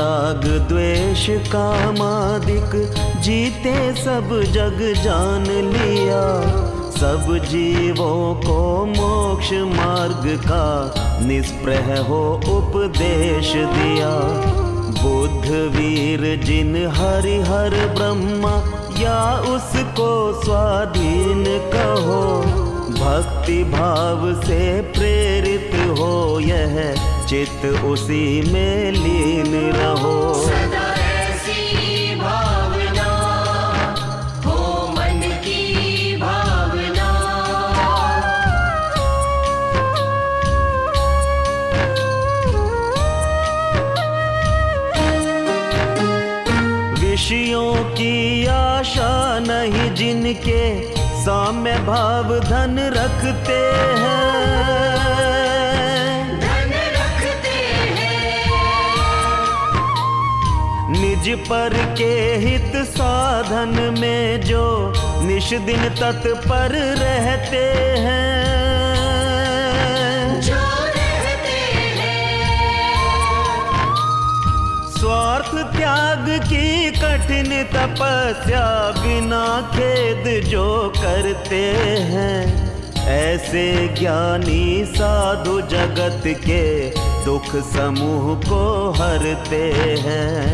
राग द्वेष कामादिक जीते सब जग जान लिया। सब जीवों को मोक्ष मार्ग का निष्प्रह हो उपदेश दिया। बुद्ध वीर जिन हरिहर ब्रह्मा या उसको स्वाधीन कहो। भक्ति भाव से प्रेरित हो यह चित्त उसी में लीन रहो। सदा ऐसी भावना हो मन की भावना। विषयों की आशा नहीं जिनके साम्य भाव धन रखते हैं। धन रखते हैं। निज पर के हित साधन में जो निश दिन तत्पर रहते हैं। जो रहते हैं। स्वार्थ त्याग की कठिन तपस्या बिना खेद जो करते हैं। ऐसे ज्ञानी साधु जगत के दुख समूह को हरते हैं।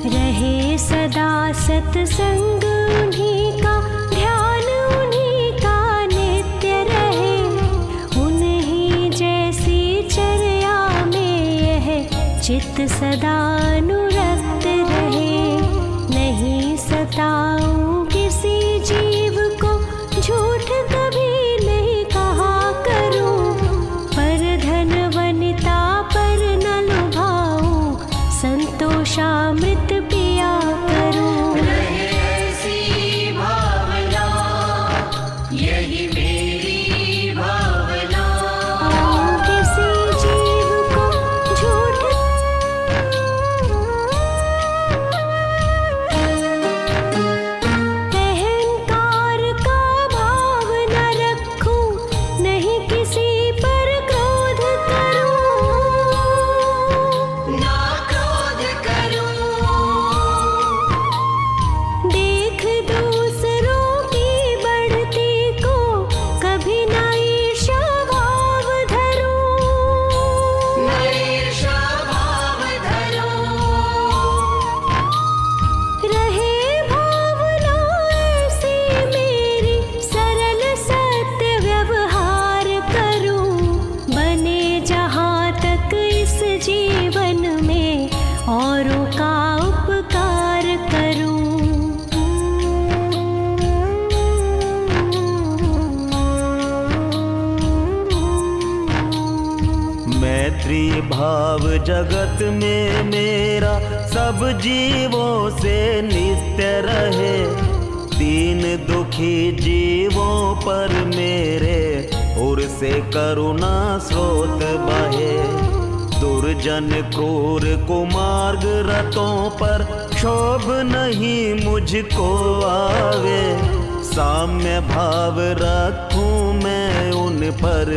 रहे सदा सत्संग उन्हीं का, ध्यान उन्हीं का नित्य रहे। उन्हीं जैसी चर्या में यह चित्त सदा अनुरक्त रहे। नहीं सताऊं किसी जीव को, झूठ कभी नहीं कहा करूं। पर धन वनिता पर न लुभाऊं, संतोषामृत पिया करूं। रहे ऐसी भावना यही मेरी भावना। किसी जीव को झूठ अहंकार का भाव न रखूं, नहीं किसी पर क्रोध करूं। ना क्रोध करूं। देख दूसरों की बढ़ती को कभी न ईर्ष्या भाव धरूं। न ईर्ष्या भाव धरूं। रहे भावना ऐसी मेरी, सरल सत्य व्यवहार करूं। बने जहाँ तक इस जीवन में औरों का उपकार करूं। मैत्री भाव जगत में मेरा सब जीवों से नित्य रहे। दीन दुखी जीवों पर मेरे उर से करुणा स्रोत बहे। दुर्जन क्रूर कुमार्ग रतों पर क्षोभ नहीं मुझको आवे। साम्य भाव रखूं मैं उन पर,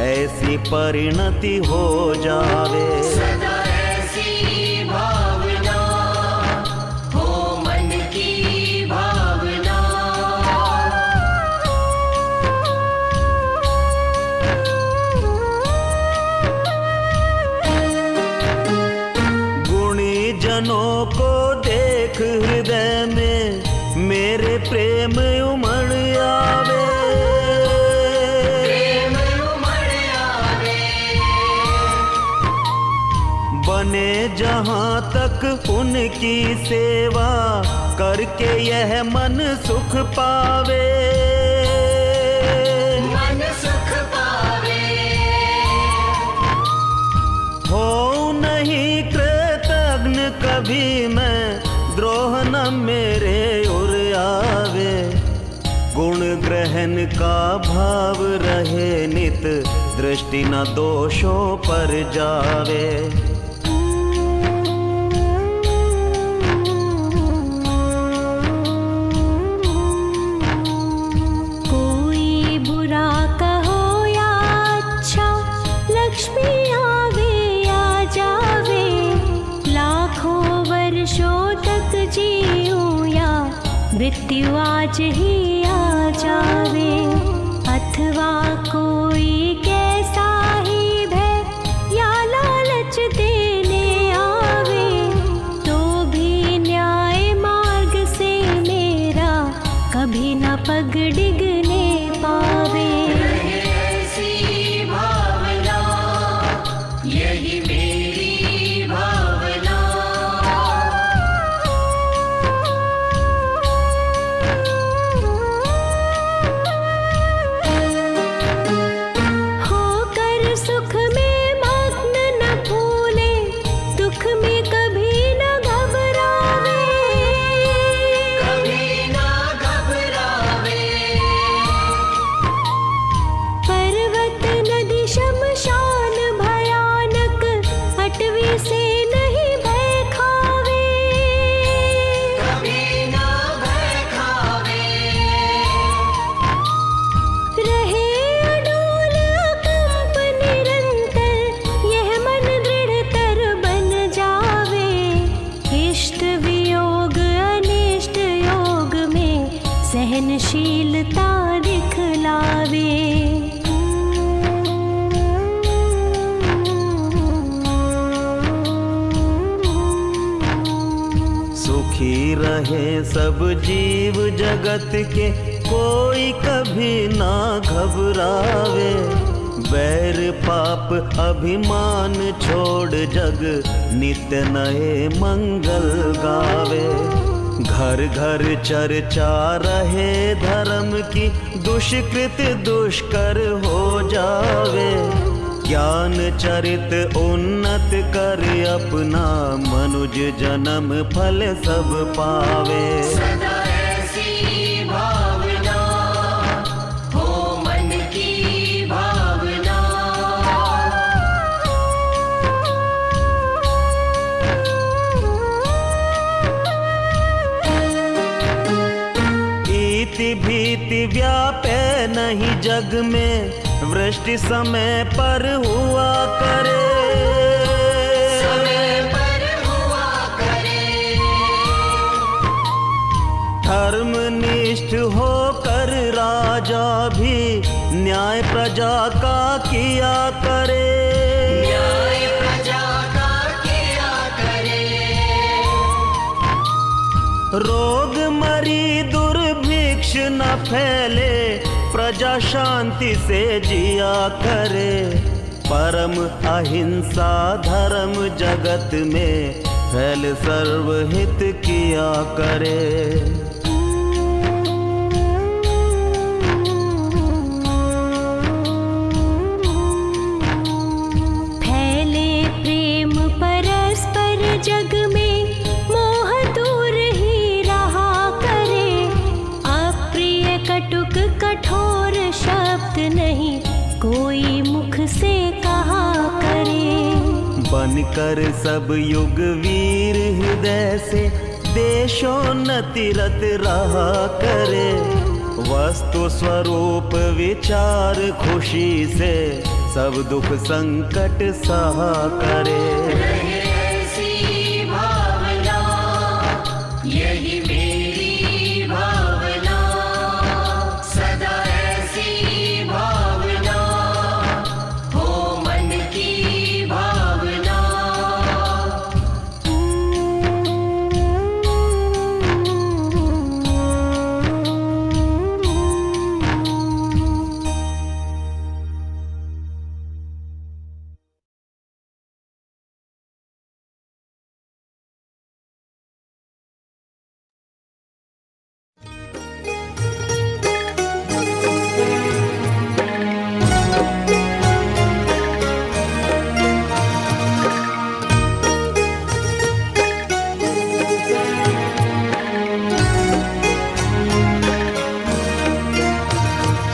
ऐसी परिणति हो जावे। सदा ऐसी भावना हो मन की भावना। गुणी जनों को देख हृदय में मेरे प्रेम उमड़ आवे। प्रेम उमड़ आवे। बने जहाँ तक उनकी सेवा करके यह मन सुख पावे। मन सुख पावे। हो नहीं कृतज्ञ कभी मैं, द्रोह न मेरे उर आवे। गुण ग्रहण का भाव रहे नित, दृष्टि न दोषों पर जावे। कोई मृत्यु आज ही आ जावे, अथवा कोई कैसा ही भय या लालच देने आवे, तो भी न्याय मार्ग से मेरा कभी न पग डिगने पावे। ऐसी भावना यही मेरी भावना। होकर सुख में मग्न न भूले, दुख में कभी न घबरावे, कभी ना घबरावे। पर्वत नदी शमशान भयानक, अटवी से नहीं भय खावे, कभी ना भय खावे। रहे अडोल अकंप निरंतर, यह मन दृढ़तर बन जावे, इष्ट वियोग अनिष्ट योग में सहनशीलता दिखलावे। सुखी रहे सब जीव जगत के, कोई कभी ना घबरावे, बैर पाप अभिमान छोड़ जग नित्य नए मंगल गावे। घर घर चर्चा रहे धर्म की, दुष्कृत दुष्कर हो जावे, ज्ञान चरित उन्नत कर अपना, मनुज जन्म फल सब पावे। सदा ऐसी भावना हो मन की भावना। इति भीति व्यापे नहीं जग में, वृष्टि समय पर हुआ करे, समय पर हुआ करे। धर्मनिष्ठ होकर राजा भी न्याय प्रजा का किया करे। न्याय प्रजा का किया करे। रोग मरी दुर्भिक्ष न फैले, प्रजा शांति से जिया करे, परम अहिंसा धर्म जगत में फैल सर्वहित किया करे। फैले प्रेम परस्पर जग में, मोह दूर ही रहा करे, अप्रिय कटुक कठोर शब्द नहीं कोई मुख से कहा करे। बनकर सब युग वीर हृदय से, देशोन्नति रत रहा करे, वस्तु स्वरूप विचार खुशी से, सब दुख संकट सहा करे। ऐसी भावना यही मेरी भावना। सदा ऐसी भावना हो मन की भावना।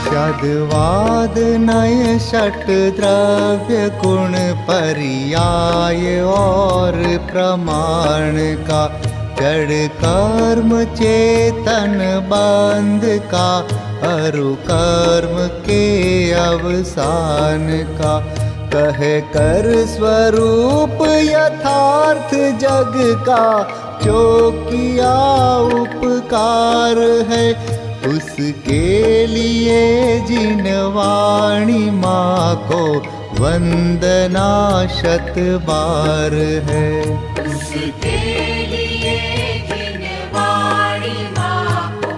शब्दवाद नय षट द्रव्य गुण पर्याय और प्रमाण का, जड़ कर्म चेतन बंध का, अरु कर्म के अवसान का, कह कर स्वरूप यथार्थ जग का जो किया उपकार है, उसके लिए जिन वाणी माँ को वंदना शत बार है। उसके लिए जिन वाणी माँ को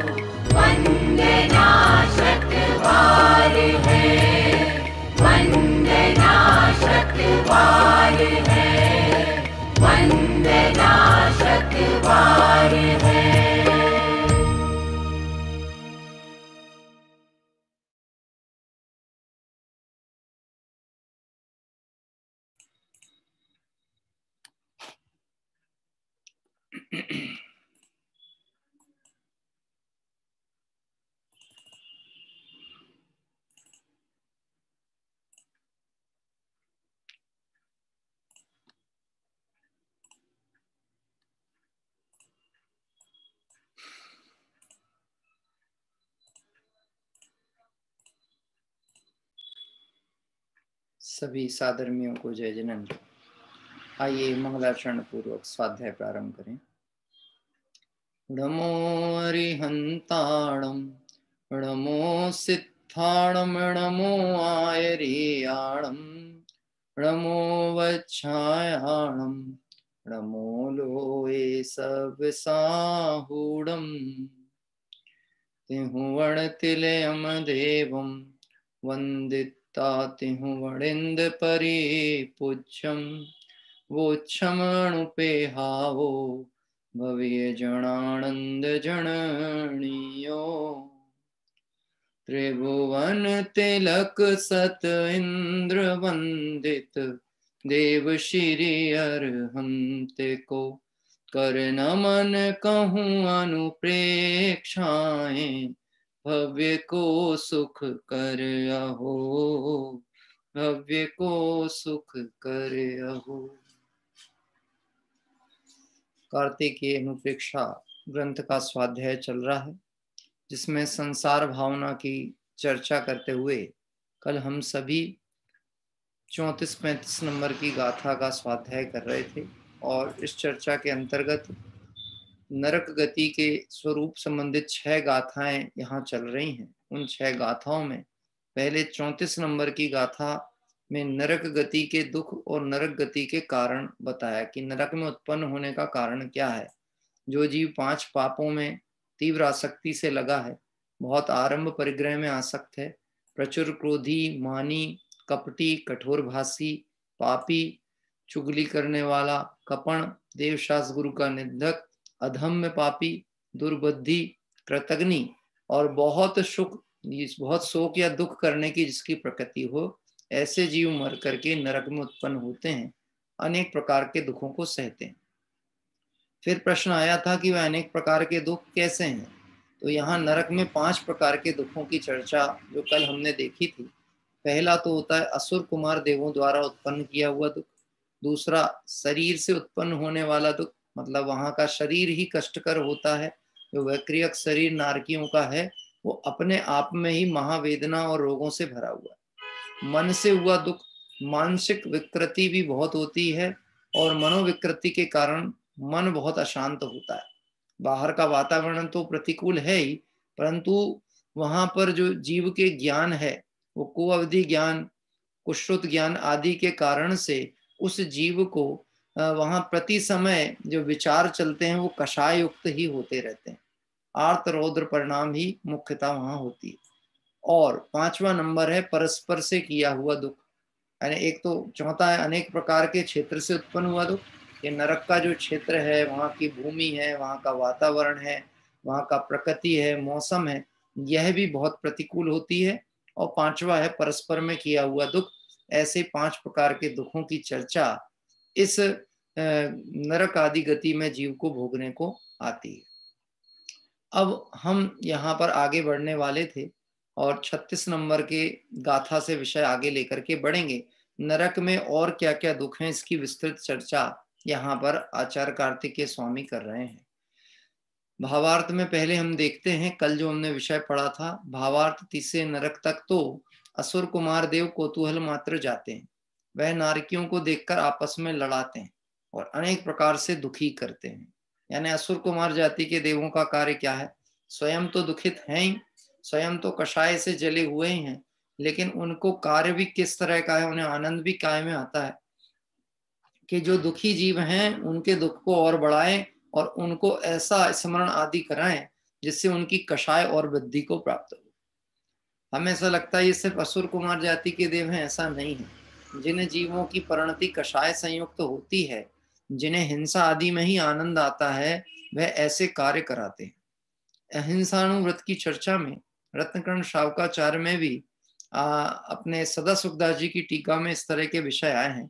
वंदना शत बार है, वंदना शत बार है, वंदना शत बार है। सभी साधर्मियों को जय जिनेन्द्र। आइए मंगलाचरण पूर्वक स्वाध्याय प्रारंभ करें। नमो अरिहंताणम, नमो सिद्धाणम, नमो आयरियाणम, नमो वच्छायाणम, नमो लोए सब साहूणम, तिहु वणतिलयम देवम वंदित तिहु वणिंद परिपूज्यम, वोच्छमणुपेहावो भव्य जनानंद जननीयो। त्रिभुवन तिलक सत इंद्र वंदित, देव श्री अरहंत को कर नमन कहूँ अनुप्रेक्षाएं, भव्य को सुख कर अहो, भव्य को सुख कर अहो। कार्तिकेय अनुप्रेक्षा ग्रंथ का स्वाध्याय चल रहा है, जिसमें संसार भावना की चर्चा करते हुए कल हम सभी 34-35 नंबर की गाथा का स्वाध्याय कर रहे थे। और इस चर्चा के अंतर्गत नरक गति के स्वरूप संबंधित 6 गाथाएं यहाँ चल रही हैं। उन 6 गाथाओं में पहले 34 नंबर की गाथा में नरक गति के दुख और नरक गति के कारण बताया कि नरक में उत्पन्न होने का कारण क्या है। जो जीव 5 पापों में तीव्र आसक्ति से लगा है, बहुत आरंभ परिग्रह में आसक्त है, प्रचुर क्रोधी, मानी, कपटी, कठोरभाषी, पापी, चुगली करने वाला, कपण, देवशास्त्र गुरु का निंदक, अधम्य पापी, दुर्बुद्धि, कृतघ्नि और बहुत शोक या दुख करने की जिसकी प्रकृति हो, ऐसे जीव मर करके नरक में उत्पन्न होते हैं, अनेक प्रकार के दुखों को सहते हैं। फिर प्रश्न आया था कि वह अनेक प्रकार के दुख कैसे हैं। तो यहाँ नरक में 5 प्रकार के दुखों की चर्चा जो कल हमने देखी थी। पहला तो होता है असुर कुमार देवों द्वारा उत्पन्न किया हुआ दुख। दूसरा शरीर से उत्पन्न होने वाला दुख, मतलब वहां का शरीर ही कष्टकर होता है। जो वैक्रियक शरीर नारकियों का है वो अपने आप में ही महावेदना और रोगों से भरा हुआ है। मन से हुआ दुख, मानसिक विकृति भी बहुत होती है और मनोविकृति के कारण मन बहुत अशांत होता है। बाहर का वातावरण तो प्रतिकूल है ही, परंतु वहां पर जो जीव के ज्ञान है वो कुअवधि ज्ञान, कुश्रुत ज्ञान आदि के कारण से उस जीव को वहां प्रति समय जो विचार चलते हैं वो कषाय युक्त ही होते रहते हैं। आर्त रौद्र परिणाम ही मुख्यतः वहां होती है। और 5वां नंबर है परस्पर से किया हुआ दुख। यानी एक तो चौथा है अनेक प्रकार के क्षेत्र से उत्पन्न हुआ दुख। ये नरक का जो क्षेत्र है, वहाँ की भूमि है, वहाँ का वातावरण है, वहाँ का प्रकृति है, मौसम है, यह भी बहुत प्रतिकूल होती है। और 5वां है परस्पर में किया हुआ दुख। ऐसे 5 प्रकार के दुखों की चर्चा इस नरक आदि गति में जीव को भोगने को आती है। अब हम यहाँ पर आगे बढ़ने वाले थे और 36 नंबर के गाथा से विषय आगे लेकर के बढ़ेंगे। नरक में और क्या क्या दुख हैं इसकी विस्तृत चर्चा यहाँ पर आचार्य कार्तिकेय स्वामी कर रहे हैं। भावार्थ में पहले हम देखते हैं, कल जो हमने विषय पढ़ा था भावार्थ 30 नरक तक तो असुर कुमार देव कौतूहल मात्र जाते हैं। वह नारकियों को देखकर आपस में लड़ाते हैं और अनेक प्रकार से दुखी करते हैं। यानी असुर कुमार जाति के देवों का कार्य क्या है? स्वयं तो दुखित हैं ही, स्वयं तो कषाय से जले हुए ही हैं, लेकिन उनको कार्य भी किस तरह का है, उन्हें आनंद भी काय में आता है कि जो दुखी जीव हैं उनके दुख को और बढ़ाएं और उनको ऐसा स्मरण आदि कराएं जिससे उनकी कषाय और वृद्धि को प्राप्त हो। हमें ऐसा लगता है ये सिर्फ असुर कुमार जाति के देव हैं, ऐसा नहीं है। जिन जीवों की परिणति कषाय संयुक्त होती है, जिन्हें हिंसा आदि में ही आनंद आता है, वह ऐसे कार्य कराते हैं। अहिंसाणुव्रत की चर्चा में रत्नकर्ण शावकाचार्य में भी अपने सदा सुखदास जी की टीका में इस तरह के विषय आए हैं।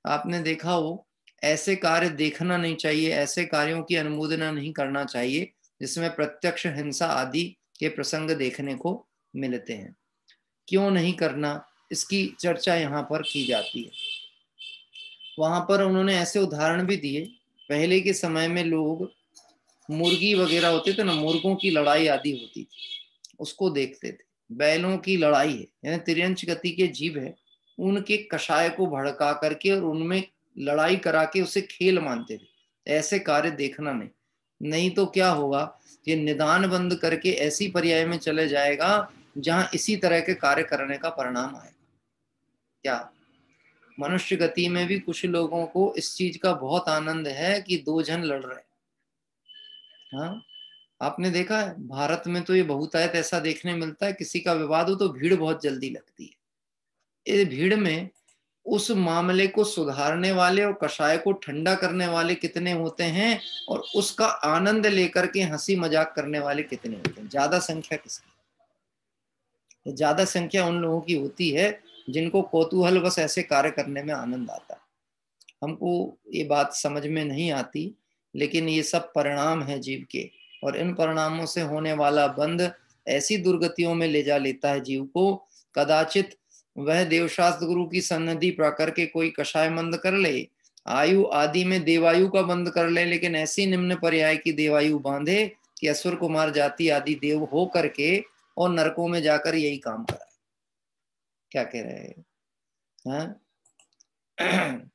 आपने देखा हो, ऐसे कार्य देखना नहीं चाहिए, ऐसे कार्यों की अनुमोदना नहीं करना चाहिए जिसमें प्रत्यक्ष हिंसा आदि के प्रसंग देखने को मिलते हैं। क्यों नहीं करना, इसकी चर्चा यहाँ पर की जाती है। वहां पर उन्होंने ऐसे उदाहरण भी दिए। पहले के समय में लोग मुर्गी वगैरह होते थे ना, मुर्गों की लड़ाई आदि होती थी, उसको देखते थे। बैलों की लड़ाई है, यानी तिर्यंच गति के जीव है, उनके कषाय को भड़का करके और उनमें लड़ाई करा के उसे खेल मानते थे। ऐसे कार्य देखना नहीं, नहीं तो क्या होगा, ये निदान बंद करके ऐसी पर्याय में चले जाएगा जहां इसी तरह के कार्य करने का परिणाम आएगा। क्या मनुष्य गति में भी कुछ लोगों को इस चीज का बहुत आनंद है कि दो जन लड़ रहे हैं। हाँ, आपने देखा है भारत में तो ये बहुतायत ऐसा देखने मिलता है, किसी का विवाद हो तो भीड़ बहुत जल्दी लगती है। इस भीड़ में उस मामले को सुधारने वाले और कषाय को ठंडा करने वाले कितने होते हैं और उसका आनंद लेकर के हंसी मजाक करने वाले कितने होते हैं? ज्यादा संख्या किसकी? ज्यादा संख्या उन लोगों की होती है जिनको कौतूहल बस ऐसे कार्य करने में आनंद आता है। हमको ये बात समझ में नहीं आती, लेकिन ये सब परिणाम है जीव के, और इन परिणामों से होने वाला बंध ऐसी दुर्गतियों में ले जा लेता है जीव को। कदाचित वह देवशास्त्र गुरु की सन्निधि प्राकर के कोई कषाय बंद कर ले, आयु आदि में देवायु का बंद कर ले, लेकिन ऐसी निम्न पर्याय की देवायु बांधे कि असुर कुमार जाति आदि देव हो करके और नरकों में जाकर यही काम कराए। क्या कह रहे हैं?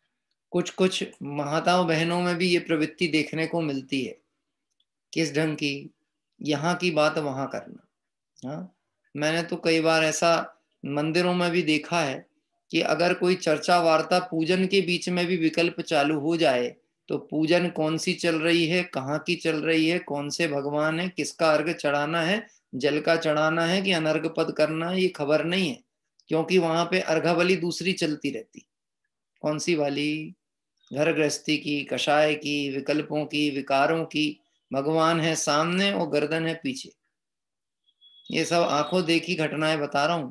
कुछ कुछ माताओं बहनों में भी ये प्रवृत्ति देखने को मिलती है। किस ढंग की? यहाँ की बात वहां करना। हाँ, मैंने तो कई बार ऐसा मंदिरों में भी देखा है कि अगर कोई चर्चा वार्ता पूजन के बीच में भी विकल्प चालू हो जाए तो पूजन कौन सी चल रही है, कहाँ की चल रही है, कौन से भगवान है, किसका अर्घ चढ़ाना है, जल का चढ़ाना है कि अनर्घ पद करना है, ये खबर नहीं है, क्योंकि वहां पे अर्घावली दूसरी चलती रहती। कौन सी वाली? घर गृहस्थी की, कषाय की, विकल्पों की, विकारों की। भगवान है सामने और गर्दन है पीछे। ये सब आंखों देखी घटनाएं बता रहा हूं,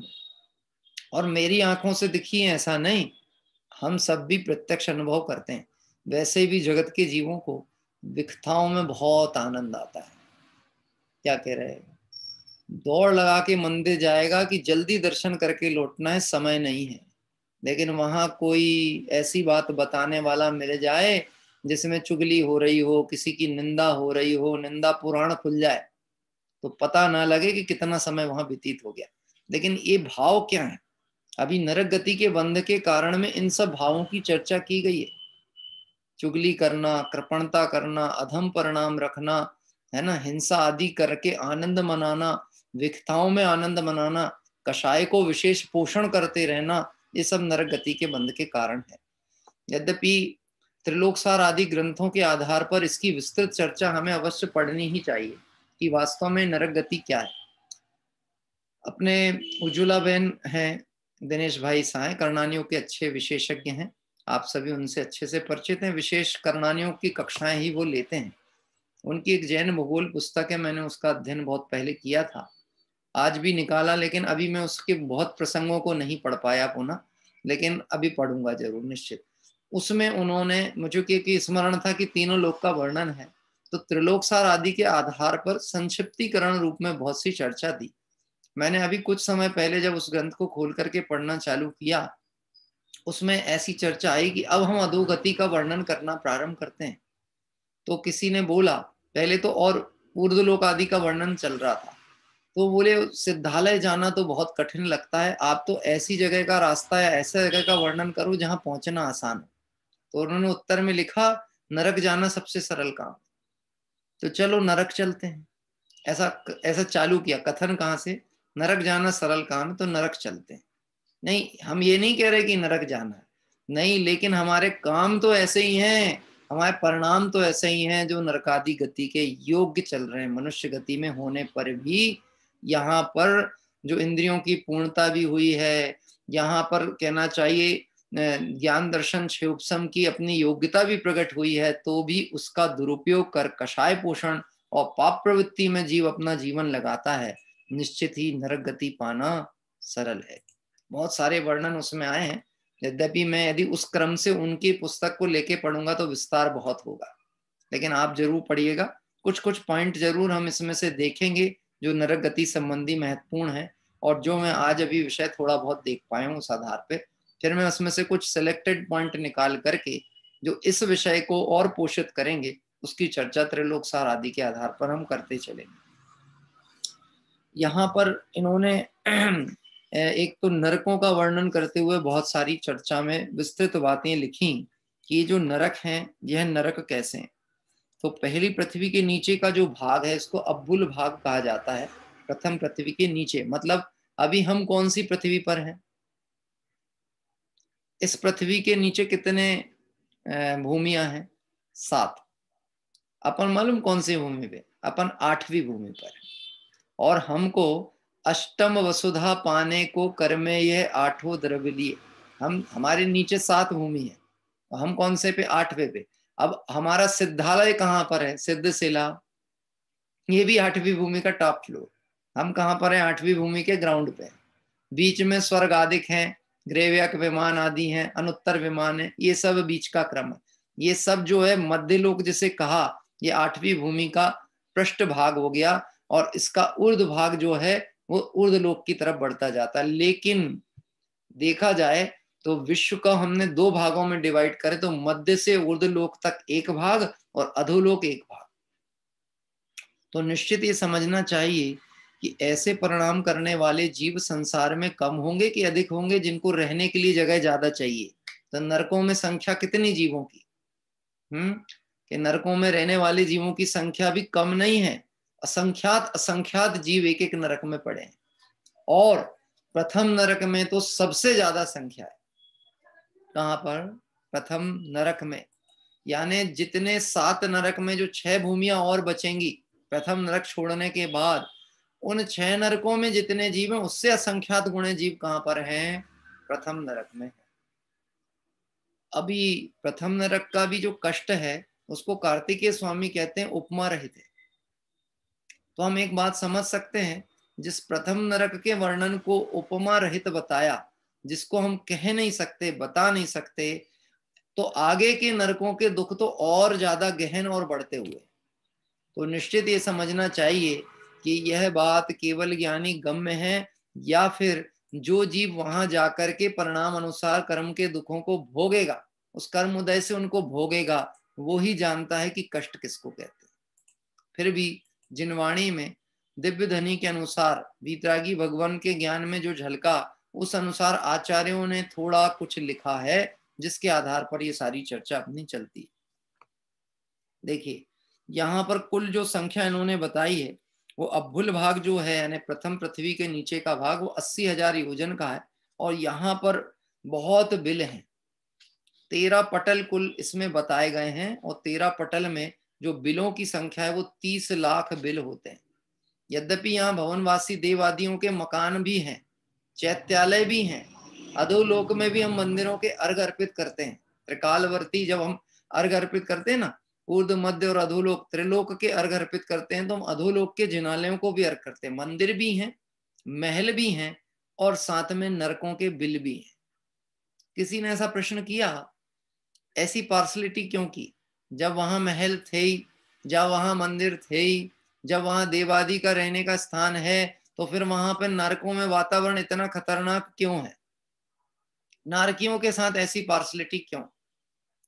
और मेरी आंखों से दिखी है ऐसा नहीं, हम सब भी प्रत्यक्ष अनुभव करते हैं। वैसे भी जगत के जीवों को विकथाओं में बहुत आनंद आता है। क्या कह रहे हैं? दौड़ लगा के मंदिर जाएगा कि जल्दी दर्शन करके लौटना है, समय नहीं है, लेकिन वहां कोई ऐसी बात बताने वाला मिल जाए जिसमें चुगली हो रही हो, किसी की निंदा हो रही हो, निंदा पुराण खुल जाए तो पता ना लगे कि कितना समय वहां व्यतीत हो गया। लेकिन ये भाव क्या है? अभी नरक गति के बंध के कारण में इन सब भावों की चर्चा की गई है। चुगली करना, कृपणता करना, अधम परिणाम रखना, है ना, हिंसा आदि करके आनंद मनाना, विकथाओं में आनंद मनाना, कषाय को विशेष पोषण करते रहना, ये सब नरक गति के बंध के कारण है। यद्यपि त्रिलोकसार आदि ग्रंथों के आधार पर इसकी विस्तृत चर्चा हमें अवश्य पढ़नी ही चाहिए कि वास्तव में नरक गति क्या है। अपने उज्ज्वला बहन हैं, दिनेश भाई साय करणानियों के अच्छे विशेषज्ञ हैं, आप सभी उनसे अच्छे से परिचित हैं। विशेष करणानियों की कक्षाएं ही वो लेते हैं। उनकी एक जैन भूगोल पुस्तक है, मैंने उसका अध्ययन बहुत पहले किया था, आज भी निकाला, लेकिन अभी मैं उसके बहुत प्रसंगों को नहीं पढ़ पाया पुनः, लेकिन अभी पढ़ूंगा जरूर निश्चित। उसमें उन्होंने मुझे कि स्मरण था कि तीनों लोक का वर्णन है, तो त्रिलोकसार आदि के आधार पर संक्षिप्तीकरण रूप में बहुत सी चर्चा दी। मैंने अभी कुछ समय पहले जब उस ग्रंथ को खोल करके पढ़ना चालू किया, उसमें ऐसी चर्चा आई कि अब हम अधोगति का वर्णन करना प्रारंभ करते हैं। तो किसी ने बोला, पहले तो और ऊर्ध्वलोक आदि का वर्णन चल रहा था, तो बोले सिद्धालय जाना तो बहुत कठिन लगता है, आप तो ऐसी जगह का रास्ता या ऐसे जगह का वर्णन करो जहां पहुंचना आसान हो। तो उन्होंने उत्तर में लिखा, नरक जाना सबसे सरल काम। तो चलो नरक चलते हैं। ऐसा ऐसा चालू किया कथन, कहाँ से, नरक जाना सरल काम है तो नरक चलते हैं। नहीं, हम ये नहीं कह रहे कि नरक जाना है, नहीं, लेकिन हमारे काम तो ऐसे ही हैं, हमारे परिणाम तो ऐसे ही हैं जो नरकादि गति के योग्य चल रहे हैं। मनुष्य गति में होने पर भी यहाँ पर जो इंद्रियों की पूर्णता भी हुई है, यहाँ पर कहना चाहिए ज्ञान दर्शन क्षेपसम की अपनी योग्यता भी प्रकट हुई है, तो भी उसका दुरुपयोग कर कषाय पोषण और पाप प्रवृत्ति में जीव अपना जीवन लगाता है। निश्चित ही नरक गति पाना सरल है। बहुत सारे वर्णन उसमें आए हैं, यद्यपि मैं यदि उस क्रम से उनकी पुस्तक को लेके पढ़ूंगा तो विस्तार बहुत होगा, लेकिन आप जरूर पढ़िएगा। कुछ कुछ पॉइंट जरूर हम इसमें से देखेंगे जो नरक गति संबंधी महत्वपूर्ण है, और जो मैं आज अभी विषय थोड़ा बहुत देख पाया हूँ उस आधार पे, फिर मैं उसमें से कुछ सिलेक्टेड पॉइंट निकाल करके जो इस विषय को और पोषित करेंगे उसकी चर्चा त्रिलोक सार आदि के आधार पर हम करते चलेंगे। यहाँ पर इन्होंने एक तो नरकों का वर्णन करते हुए बहुत सारी चर्चा में विस्तृत बातें लिखी कि जो नरक हैं यह नरक कैसे हैं। तो पहली पृथ्वी के नीचे का जो भाग है इसको अब्बुल भाग कहा जाता है। प्रथम पृथ्वी के नीचे मतलब अभी हम कौन सी पृथ्वी पर हैं, इस पृथ्वी के नीचे कितने भूमियां हैं, 7। अपन मालूम कौन सी भूमि पे, अपन 8वीं भूमि पर है, और हमको अष्टम वसुधा पाने को कर्मे यह 8वां द्रव्य लिए। हम हमारे नीचे 7 भूमि है, हम कौन से पे, 8वें पे। अब हमारा सिद्धालय कहाँ पर है, सिद्धशिला, ये भी 8वीं भूमि का टॉप फ्लोर। हम कहाँ पर है, 8वीं भूमि के ग्राउंड पे। बीच में स्वर्ग आदिक हैं, ग्रेव्यक विमान आदि हैं, अनुत्तर विमान है, ये सब बीच का क्रम है। ये सब जो है मध्य लोक जिसे कहा, ये 8वीं भूमि का पृष्ठ भाग हो गया, और इसका ऊर्ध्व भाग जो है वो ऊर्ध्व लोक की तरफ बढ़ता जाता है। लेकिन देखा जाए तो विश्व का हमने 2 भागों में डिवाइड करे, तो मध्य से ऊर्ध्व लोक तक एक भाग और अधोलोक एक भाग। तो निश्चित ये समझना चाहिए कि ऐसे परिणाम करने वाले जीव संसार में कम होंगे कि अधिक होंगे, जिनको रहने के लिए जगह ज्यादा चाहिए। तो नरकों में संख्या कितनी जीवों की, कि नरकों में रहने वाले जीवों की संख्या भी कम नहीं है। असंख्यात असंख्यात जीव एक एक नरक में पड़े हैं, और प्रथम नरक में तो सबसे ज्यादा संख्या है। कहां पर, प्रथम नरक में, यानी जितने 7 नरक में जो 6 भूमियां और बचेंगी प्रथम नरक छोड़ने के बाद, उन 6 नरकों में जितने जीव हैं उससे असंख्यात गुणे जीव कहां पर हैं, प्रथम नरक में है। अभी प्रथम नरक का भी जो कष्ट है उसको कार्तिकेय स्वामी कहते हैं उपमा रहित है। तो हम एक बात समझ सकते हैं, जिस प्रथम नरक के वर्णन को उपमा रहित बताया, जिसको हम कह नहीं सकते, बता नहीं सकते, तो आगे के नरकों के दुख तो और ज्यादा गहन और बढ़ते हुए। तो निश्चित ये समझना चाहिए कि यह बात केवल ज्ञानी गम्य है, या फिर जो जीव वहां जाकर के परिणाम अनुसार कर्म के दुखों को भोगेगा, उस कर्म उदय से उनको भोगेगा, वो ही जानता है कि कष्ट किसको कहते हैं। फिर भी जिनवाणी में दिव्य ध्वनि के अनुसार वीतरागी भगवान के ज्ञान में जो झलका, उस अनुसार आचार्यों ने थोड़ा कुछ लिखा है, जिसके आधार पर ये सारी चर्चा अपनी चलती है। देखिए यहाँ पर कुल जो संख्या इन्होंने बताई है, वो अब्बुल भाग जो है, यानी प्रथम पृथ्वी के नीचे का भाग, वो 80,000 योजन का है, और यहाँ पर बहुत बिल हैं। 13 पटल कुल इसमें बताए गए हैं, और 13 पटल में जो बिलों की संख्या है वो 30 लाख बिल होते हैं। यद्यपि यहाँ भवनवासी देवादियों के मकान भी हैं, चैत्यालय भी हैं, अधोलोक में भी हम मंदिरों के अर्घ अर्पित करते हैं। त्रिकालवर्ती जब हम अर्घ अर्पित करते हैं ना, ऊर्ध्व मध्य और अधोलोक त्रिलोक के अर्घ अर्पित करते हैं, तो हम अधोलोक के जिनालयों को भी अर्घ करते हैं। मंदिर भी हैं, महल भी हैं, और साथ में नरकों के बिल भी हैं। किसी ने ऐसा प्रश्न किया, ऐसी पार्सलिटी क्यों की? जब वहां महल थे ही, जब वहां मंदिर थे ही, जब वहां देवादि का रहने का स्थान है, तो फिर वहां पर नरकों में वातावरण इतना खतरनाक क्यों है? नारकियों के साथ ऐसी पार्सलिटी क्यों?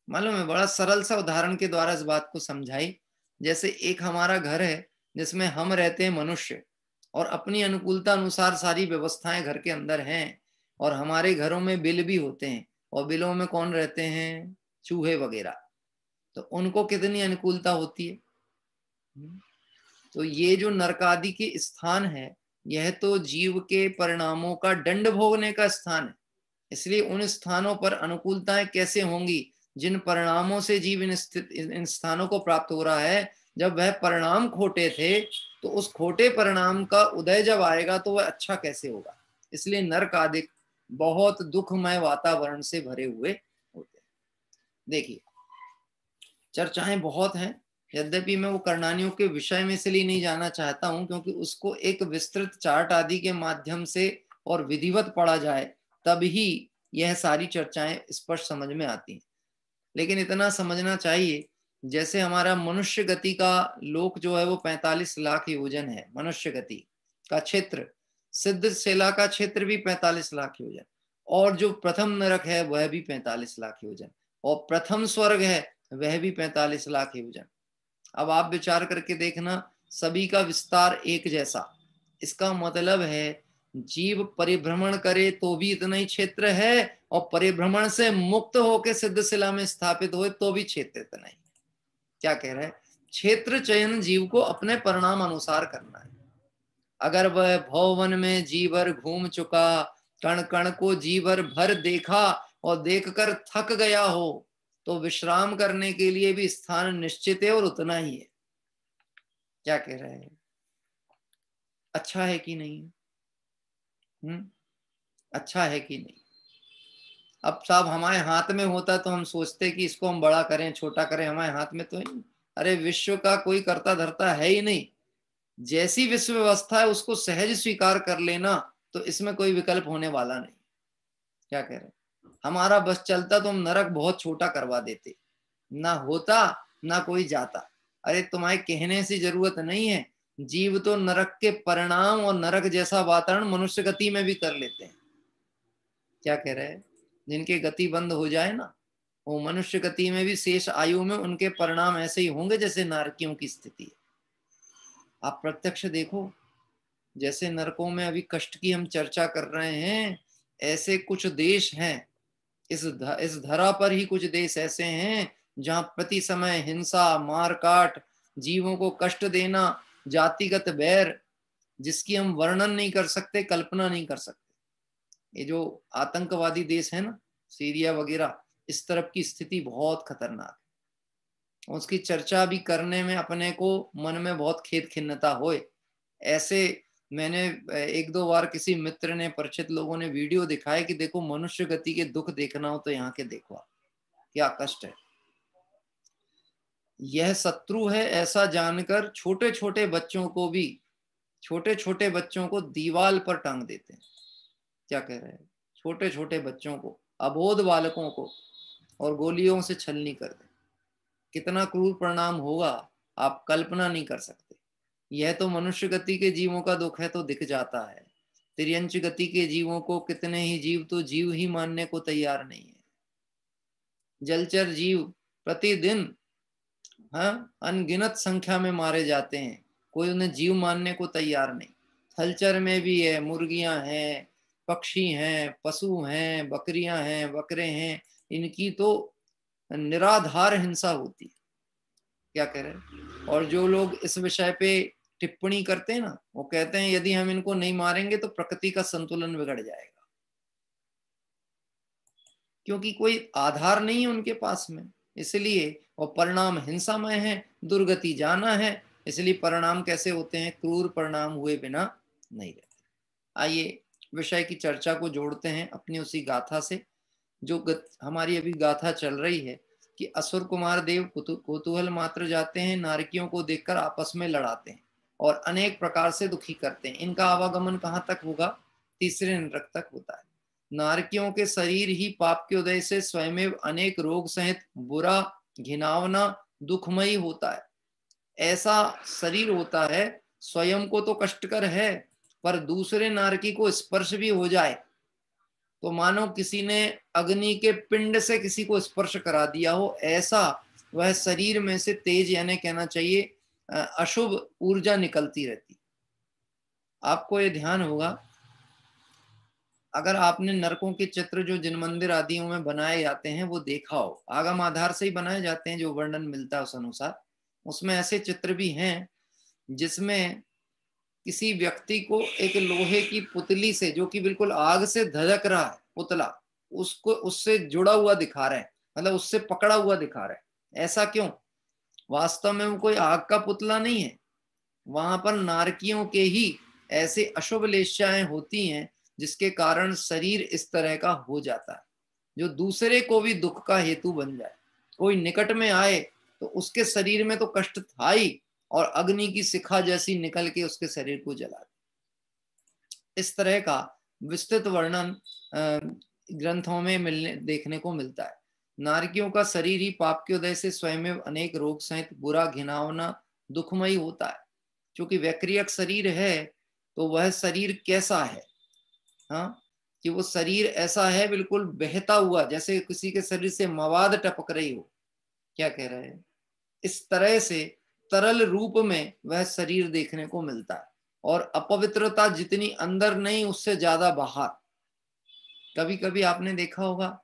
मालूम है, बड़ा सरल सा उदाहरण के द्वारा इस बात को समझाई। जैसे एक हमारा घर है जिसमें हम रहते हैं मनुष्य, और अपनी अनुकूलता अनुसार सारी व्यवस्थाएं घर के अंदर हैं, और हमारे घरों में बिल भी होते हैं, और बिलों में कौन रहते हैं? चूहे वगैरह। तो उनको कितनी अनुकूलता होती है। तो ये जो नरक आदि के स्थान है, यह तो जीव के परिणामों का दंड भोगने का स्थान है। इसलिए उन स्थानों पर अनुकूलताएं कैसे होंगी जिन परिणामों से जीव इन स्थानों को प्राप्त हो रहा है। जब वह परिणाम खोटे थे, तो उस खोटे परिणाम का उदय जब आएगा तो वह अच्छा कैसे होगा। इसलिए नरक आदि बहुत दुखमय वातावरण से भरे हुए होते हैं। देखिए, चर्चाएं बहुत हैं, यद्यपि मैं वो करणानियों के विषय में इसलिए नहीं जाना चाहता हूं क्योंकि उसको एक विस्तृत चार्ट आदि के माध्यम से और विधिवत पढ़ा जाए तभी यह सारी चर्चाएं स्पष्ट समझ में आती हैं। लेकिन इतना समझना चाहिए, जैसे हमारा मनुष्य गति का लोक जो है वो 45 लाख योजन है। मनुष्य गति का क्षेत्र, सिद्ध सेला का क्षेत्र भी 45 लाख योजन, और जो प्रथम नरक है वह भी 45 लाख योजन, और प्रथम स्वर्ग है वह भी 45 लाख योजन। अब आप विचार करके देखना, सभी का विस्तार एक जैसा। इसका मतलब है जीव परिभ्रमण करे तो भी इतना ही क्षेत्र है, और परिभ्रमण से मुक्त होकर सिद्ध शिला में स्थापित हुए तो भी क्षेत्र इतना ही। क्या कह रहे हैं? क्षेत्र चयन जीव को अपने परिणाम अनुसार करना है। अगर वह भवन में जीवर घूम चुका, कण कण को जीवर भर देखा और देखकर थक गया हो, तो विश्राम करने के लिए भी स्थान निश्चित है और उतना ही है। क्या कह रहे हैं? अच्छा है कि नहीं? अच्छा है कि नहीं? अब साहब हमारे हाथ में होता तो हम सोचते कि इसको हम बड़ा करें छोटा करें, हमारे हाथ में तो नहीं। अरे विश्व का कोई करता धरता है ही नहीं। जैसी विश्व व्यवस्था है उसको सहज स्वीकार कर लेना, तो इसमें कोई विकल्प होने वाला नहीं। क्या कह रहे हैं? हमारा बस चलता तो हम नरक बहुत छोटा करवा देते, ना होता ना कोई जाता। अरे तुम्हारे कहने से जरूरत नहीं है, जीव तो नरक के परिणाम और नरक जैसा वातावरण मनुष्य गति में भी कर लेते हैं। क्या कह रहे हैं? जिनके गति बंद हो जाए ना, वो मनुष्य गति में भी शेष आयु में उनके परिणाम ऐसे ही होंगे जैसे नारकियों की स्थिति है। आप प्रत्यक्ष देखो, जैसे नरकों में अभी कष्ट की हम चर्चा कर रहे हैं, ऐसे कुछ देश हैं, इस धरा पर ही कुछ देश ऐसे हैं जहां प्रति समय हिंसा, मारकाट, जीवों को कष्ट देना, जातिगत बैर, जिसकी हम वर्णन नहीं कर सकते, कल्पना नहीं कर सकते। ये जो आतंकवादी देश है ना, सीरिया वगैरह, इस तरफ की स्थिति बहुत खतरनाक है। उसकी चर्चा भी करने में अपने को मन में बहुत खेद खिन्नता होए। ऐसे मैंने एक दो बार किसी मित्र ने, परिचित लोगों ने वीडियो दिखाए कि देखो मनुष्य गति के दुख देखना हो तो यहाँ के देखो, क्या कष्ट है। यह शत्रु है ऐसा जानकर छोटे छोटे बच्चों को दीवाल पर टांग देते हैं। क्या कह रहे हैं? छोटे छोटे बच्चों को, अबोध बालकों को, और गोलियों से छलनी कर दे। कितना क्रूर परिणाम होगा आप कल्पना नहीं कर सकते। यह तो मनुष्य गति के जीवों का दुख है तो दिख जाता है। तिर्यंच गति के जीवों को कितने ही जीव तो जीव ही मानने को तैयार नहीं है। जलचर जीव प्रतिदिन अनगिनत संख्या में मारे जाते हैं, कोई उन्हें जीव मानने को तैयार नहीं। थलचर में भी है, मुर्गियां हैं, पक्षी हैं, पशु हैं, बकरियां हैं, बकरे हैं, इनकी तो निराधार हिंसा होती है। क्या कह रहे हैं? और जो लोग इस विषय पे टिप्पणी करते हैं ना, वो कहते हैं यदि हम इनको नहीं मारेंगे तो प्रकृति का संतुलन बिगड़ जाएगा, क्योंकि कोई आधार नहीं है उनके पास में। इसलिए, और परिणाम हिंसामय है, दुर्गति जाना है, इसलिए परिणाम कैसे होते हैं? क्रूर परिणाम हुए बिना नहीं रहते। आइए विषय की चर्चा को जोड़ते हैं अपनी उसी गाथा से, जो हमारी अभी गाथा चल रही है कि असुर कुमार देव कौतूहल मात्र जाते हैं, नारकियों को देखकर आपस में लड़ाते हैं और अनेक प्रकार से दुखी करते हैं। इनका आवागमन कहाँ तक होगा? तीसरे नरक तक होता है। नारकियों के शरीर ही पाप के उदय से स्वयं अनेक रोग सहित बुरा, घिनावना, दुखमयी होता है। ऐसा शरीर होता है, स्वयं को तो कष्टकर है, पर दूसरे नारकी को स्पर्श भी हो जाए तो मानो किसी ने अग्नि के पिंड से किसी को स्पर्श करा दिया हो, ऐसा वह शरीर में से तेज, यानी कहना चाहिए अशुभ ऊर्जा निकलती रहती। आपको ये ध्यान होगा, अगर आपने नरकों के चित्र जो जिन मंदिर आदियों में बनाए जाते हैं वो देखा हो, आगम आधार से ही बनाए जाते हैं, जो वर्णन मिलता है उस अनुसार, उसमें ऐसे चित्र भी हैं जिसमें किसी व्यक्ति को एक लोहे की पुतली से, जो कि बिल्कुल आग से धधक रहा है पुतला, उसको उससे जुड़ा हुआ दिखा रहे हैं, मतलब उससे पकड़ा हुआ दिखा रहे हैं। ऐसा क्यों? वास्तव में वो कोई आग का पुतला नहीं है, वहां पर नारकियों के ही ऐसे अशुभ लेशाएं होती हैं जिसके कारण शरीर इस तरह का हो जाता है, जो दूसरे को भी दुख का हेतु बन जाए। कोई निकट में आए तो उसके शरीर में तो कष्ट था ही, और अग्नि की शिखा जैसी निकल के उसके शरीर को जला दे। इस तरह का विस्तृत वर्णन ग्रंथों में देखने को मिलता है। नारकियों का शरीर ही पाप के उदय से स्वयं में अनेक रोग सहित बुरा, घिनौना, दुखमयी होता है। क्योंकि वैक्रियक शरीर है तो वह शरीर कैसा है, हाँ, कि वो शरीर ऐसा है बिल्कुल बहता हुआ, जैसे किसी के शरीर से मवाद टपक रही हो। क्या कह रहे हैं? इस तरह से तरल रूप में वह शरीर देखने को मिलता है, और अपवित्रता जितनी अंदर नहीं उससे ज्यादा बाहर। कभी कभी आपने देखा होगा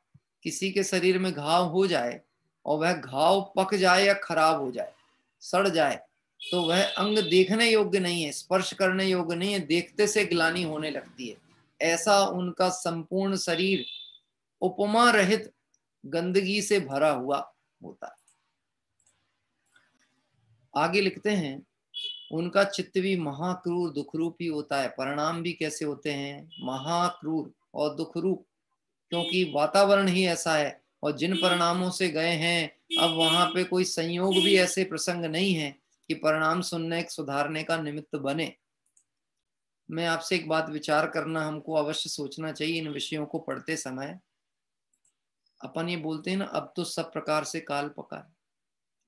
किसी के शरीर में घाव हो जाए और वह घाव पक जाए या खराब हो जाए, सड़ जाए, तो वह अंग देखने योग्य नहीं है, स्पर्श करने योग्य नहीं है, देखते से ग्लानि होने लगती है। ऐसा उनका संपूर्ण शरीर उपमा रहित गंदगी से भरा हुआ होता है। आगे लिखते हैं, उनका चित्त भी महाक्रूर दुखरूप ही होता है। परिणाम भी कैसे होते हैं? महाक्रूर और दुखरूप, क्योंकि वातावरण ही ऐसा है। और जिन परिणामों से गए हैं, अब वहां पे कोई संयोग भी ऐसे प्रसंग नहीं है कि परिणाम सुनने सुधारने का निमित्त बने। मैं आपसे एक बात विचार करना हमको अवश्य सोचना चाहिए इन विषयों को पढ़ते समय। अपन ये बोलते हैं ना, अब तो सब प्रकार से काल पका है,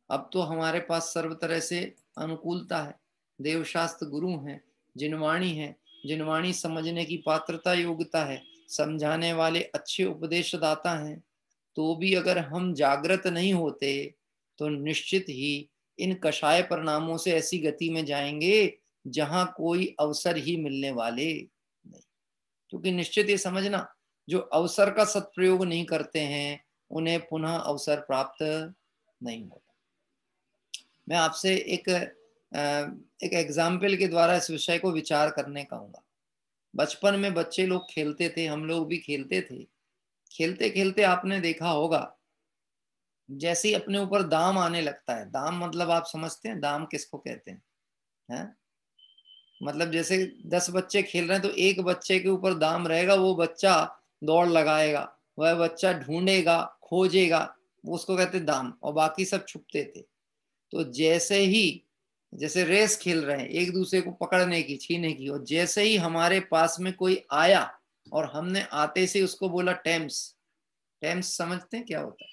अब तो हमारे पास सर्व तरह से अनुकूलता है, देवशास्त्र गुरु हैं, जिनवाणी है, जिनवाणी समझने की पात्रता योग्यता है, समझाने वाले अच्छे उपदेशदाता हैं। तो भी अगर हम जागृत नहीं होते तो निश्चित ही इन कषाय परिणामों से ऐसी गति में जाएंगे जहां कोई अवसर ही मिलने वाले नहीं। क्योंकि निश्चित ये समझना, जो अवसर का सदप्रयोग नहीं करते हैं उन्हें पुनः अवसर प्राप्त नहीं होता। मैं आपसे एक एग्जाम्पल के द्वारा इस विषय को विचार करने कहूंगा। बचपन में बच्चे लोग खेलते थे, हम लोग भी खेलते थे। खेलते खेलते आपने देखा होगा, जैसे ही अपने ऊपर दाम आने लगता है, दाम मतलब आप समझते हैं दाम किसको कहते हैं? मतलब जैसे 10 बच्चे खेल रहे हैं तो एक बच्चे के ऊपर दाम रहेगा, वो बच्चा दौड़ लगाएगा, वह बच्चा ढूंढेगा, खोजेगा, उसको कहते दाम, और बाकी सब छुपते थे। तो जैसे रेस खेल रहे हैं एक दूसरे को पकड़ने की, छीने की, और जैसे ही हमारे पास में कोई आया और हमने आते से उसको बोला टेम्स। टेम्स समझते हैं क्या होता है?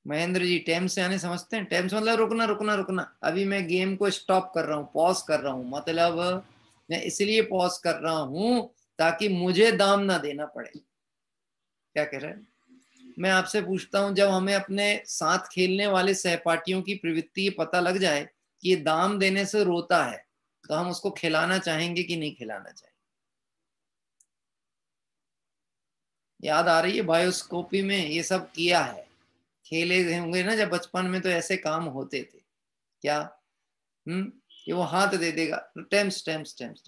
महेंद्र जी, टेम्स यानी समझते हैं? टेम्स मतलब रुकना रुकना रुकना, अभी मैं गेम को स्टॉप कर रहा हूँ, पॉज कर रहा हूँ। मतलब मैं इसलिए पॉज कर रहा हूँ ताकि मुझे दाम ना देना पड़े। क्या कह रहे हैं? मैं आपसे पूछता हूं, जब हमें अपने साथ खेलने वाले सहपाठियों की प्रवृत्ति पता लग जाए कि ये दाम देने से रोता है, तो हम उसको खिलाना चाहेंगे कि नहीं खिलाना चाहेंगे? याद आ रही है? बायोस्कोपी में ये सब किया है, खेले होंगे ना जब बचपन में, तो ऐसे काम होते थे। क्या कि वो हाथ दे देगा, टेम्स टेम्स टेम्स,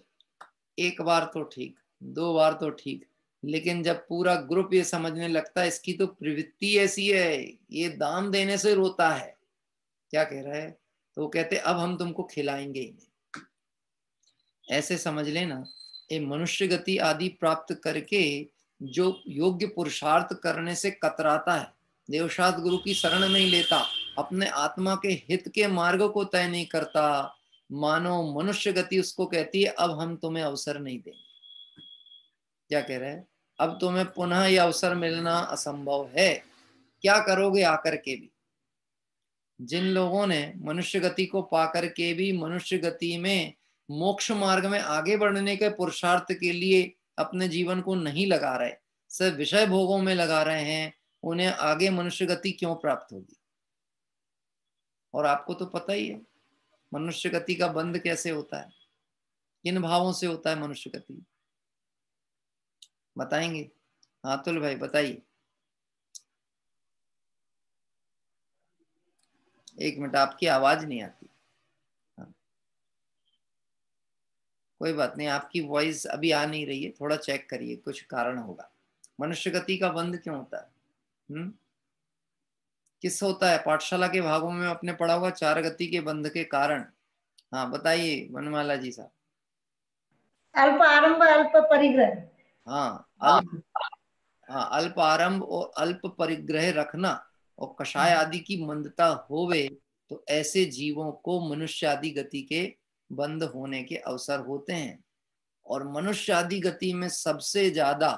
एक बार तो ठीक, 2 बार तो ठीक, लेकिन जब पूरा ग्रुप ये समझने लगता है इसकी तो प्रवृत्ति ऐसी है, ये दाम देने से रोता है, क्या कह रहा है, तो वो कहते अब हम तुमको खिलाएंगे ही नहीं। ऐसे समझ लेना, ये मनुष्य गति आदि प्राप्त करके जो योग्य पुरुषार्थ करने से कतराता है, देवशास्त्र गुरु की शरण नहीं लेता, अपने आत्मा के हित के मार्ग को तय नहीं करता, मानो मनुष्य गति उसको कहती है अब हम तुम्हें अवसर नहीं देंगे। क्या कह रहे हैं? अब तुम्हें पुनः यह अवसर मिलना असंभव है, क्या करोगे आकर के भी? जिन लोगों ने मनुष्य गति को पाकर के भी मनुष्य गति में मोक्ष मार्ग में आगे बढ़ने के पुरुषार्थ के लिए अपने जीवन को नहीं लगा रहे, सिर्फ विषय भोगों में लगा रहे हैं, उन्हें आगे मनुष्य गति क्यों प्राप्त होगी? और आपको तो पता ही है, मनुष्य गति का बंध कैसे होता है, किन भावों से होता है मनुष्य गति, बताएंगे? हाँ अतुल भाई बताइए। एक मिनट, आपकी आवाज नहीं आती। हाँ। कोई बात नहीं, आपकी वॉइस अभी आ नहीं रही है, थोड़ा चेक करिए, कुछ कारण होगा। मनुष्य गति का बंध क्यों होता है? किस होता है? पाठशाला के भागों में आपने पढ़ा होगा, चार गति के बंध के कारण। हाँ बताइए वनमाला जी साहब। अल्प आरंभ अल्प परिग्रह। हाँ हाँ, अल्प आरंभ और अल्प परिग्रह रखना और कषाय आदि की मंदता होवे तो ऐसे जीवों को मनुष्य आदि गति के बंद होने के अवसर होते हैं। और मनुष्य आदि गति में सबसे ज्यादा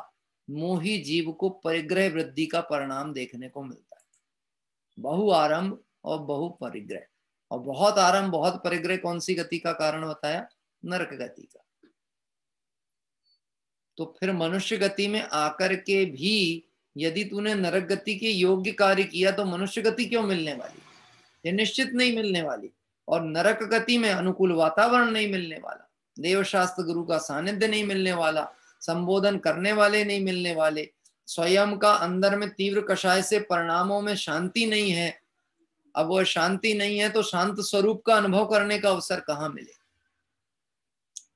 मोही जीव को परिग्रह वृद्धि का परिणाम देखने को मिलता है। बहु आरंभ और बहु परिग्रह। और बहुत आरंभ बहुत परिग्रह कौन सी गति का कारण बताया? नरक गति का। तो फिर मनुष्य गति में आकर के भी यदि तूने नरक गति के योग्य कार्य किया तो मनुष्य गति क्यों मिलने वाली? ये निश्चित नहीं मिलने वाली। और नरक गति में अनुकूल वातावरण नहीं मिलने वाला, देवशास्त्र गुरु का सानिध्य नहीं मिलने वाला, संबोधन करने वाले नहीं मिलने वाले, स्वयं का अंदर में तीव्र कषाय से परिणामों में शांति नहीं है। अब वो शांति नहीं है तो शांत स्वरूप का अनुभव करने का अवसर कहाँ मिले?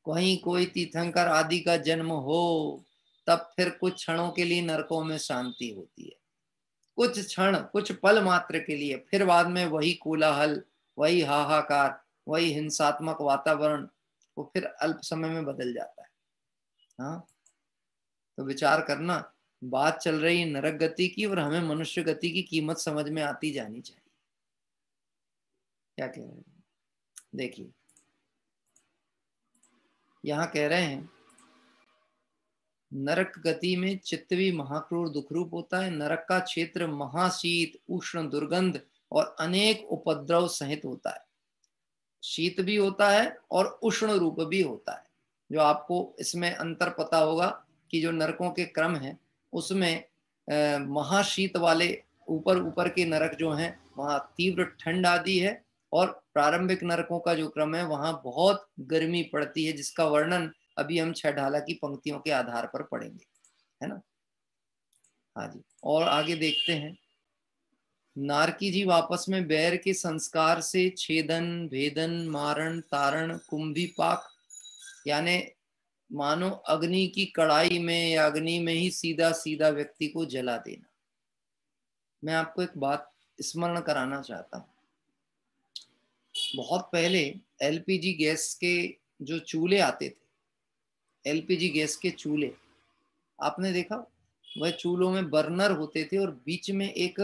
कहीं कोई तीर्थंकर आदि का जन्म हो तब फिर कुछ क्षणों के लिए नरकों में शांति होती है, कुछ क्षण, कुछ पल मात्र के लिए। फिर बाद में वही कोलाहल, वही हाहाकार, वही हिंसात्मक वातावरण वो फिर अल्प समय में बदल जाता है। हाँ, तो विचार करना, बात चल रही है नरक गति की और हमें मनुष्य गति की कीमत समझ में आती जानी चाहिए। क्या कह रहे हैं? देखिए यहां कह रहे हैं नरक गति में चित्तवी महाक्रूर दुखरूप होता है। नरक का क्षेत्र महाशीत, उष्ण, दुर्गंध और अनेक उपद्रव सहित होता है। शीत भी होता है और उष्ण रूप भी होता है। जो आपको इसमें अंतर पता होगा कि जो नरकों के क्रम है उसमें महाशीत वाले ऊपर ऊपर के नरक जो हैं वहां तीव्र ठंड आदि है, और प्रारंभिक नरकों का जो क्रम है वहां बहुत गर्मी पड़ती है, जिसका वर्णन अभी हम छह ढाला की पंक्तियों के आधार पर पढ़ेंगे, है ना? हाँ जी। और आगे देखते हैं, नारकी जीव आपस में बैर के संस्कार से छेदन, भेदन, मारण, तारण, कुंभीपाक, यानी मानो अग्नि की कड़ाई में या अग्नि में ही सीधा सीधा व्यक्ति को जला देना। मैं आपको एक बात स्मरण कराना चाहता हूँ। बहुत पहले एलपीजी गैस के जो चूल्हे आते थे, एलपीजी गैस के चूल्हे आपने देखा, वह चूल्हों में बर्नर होते थे और बीच में एक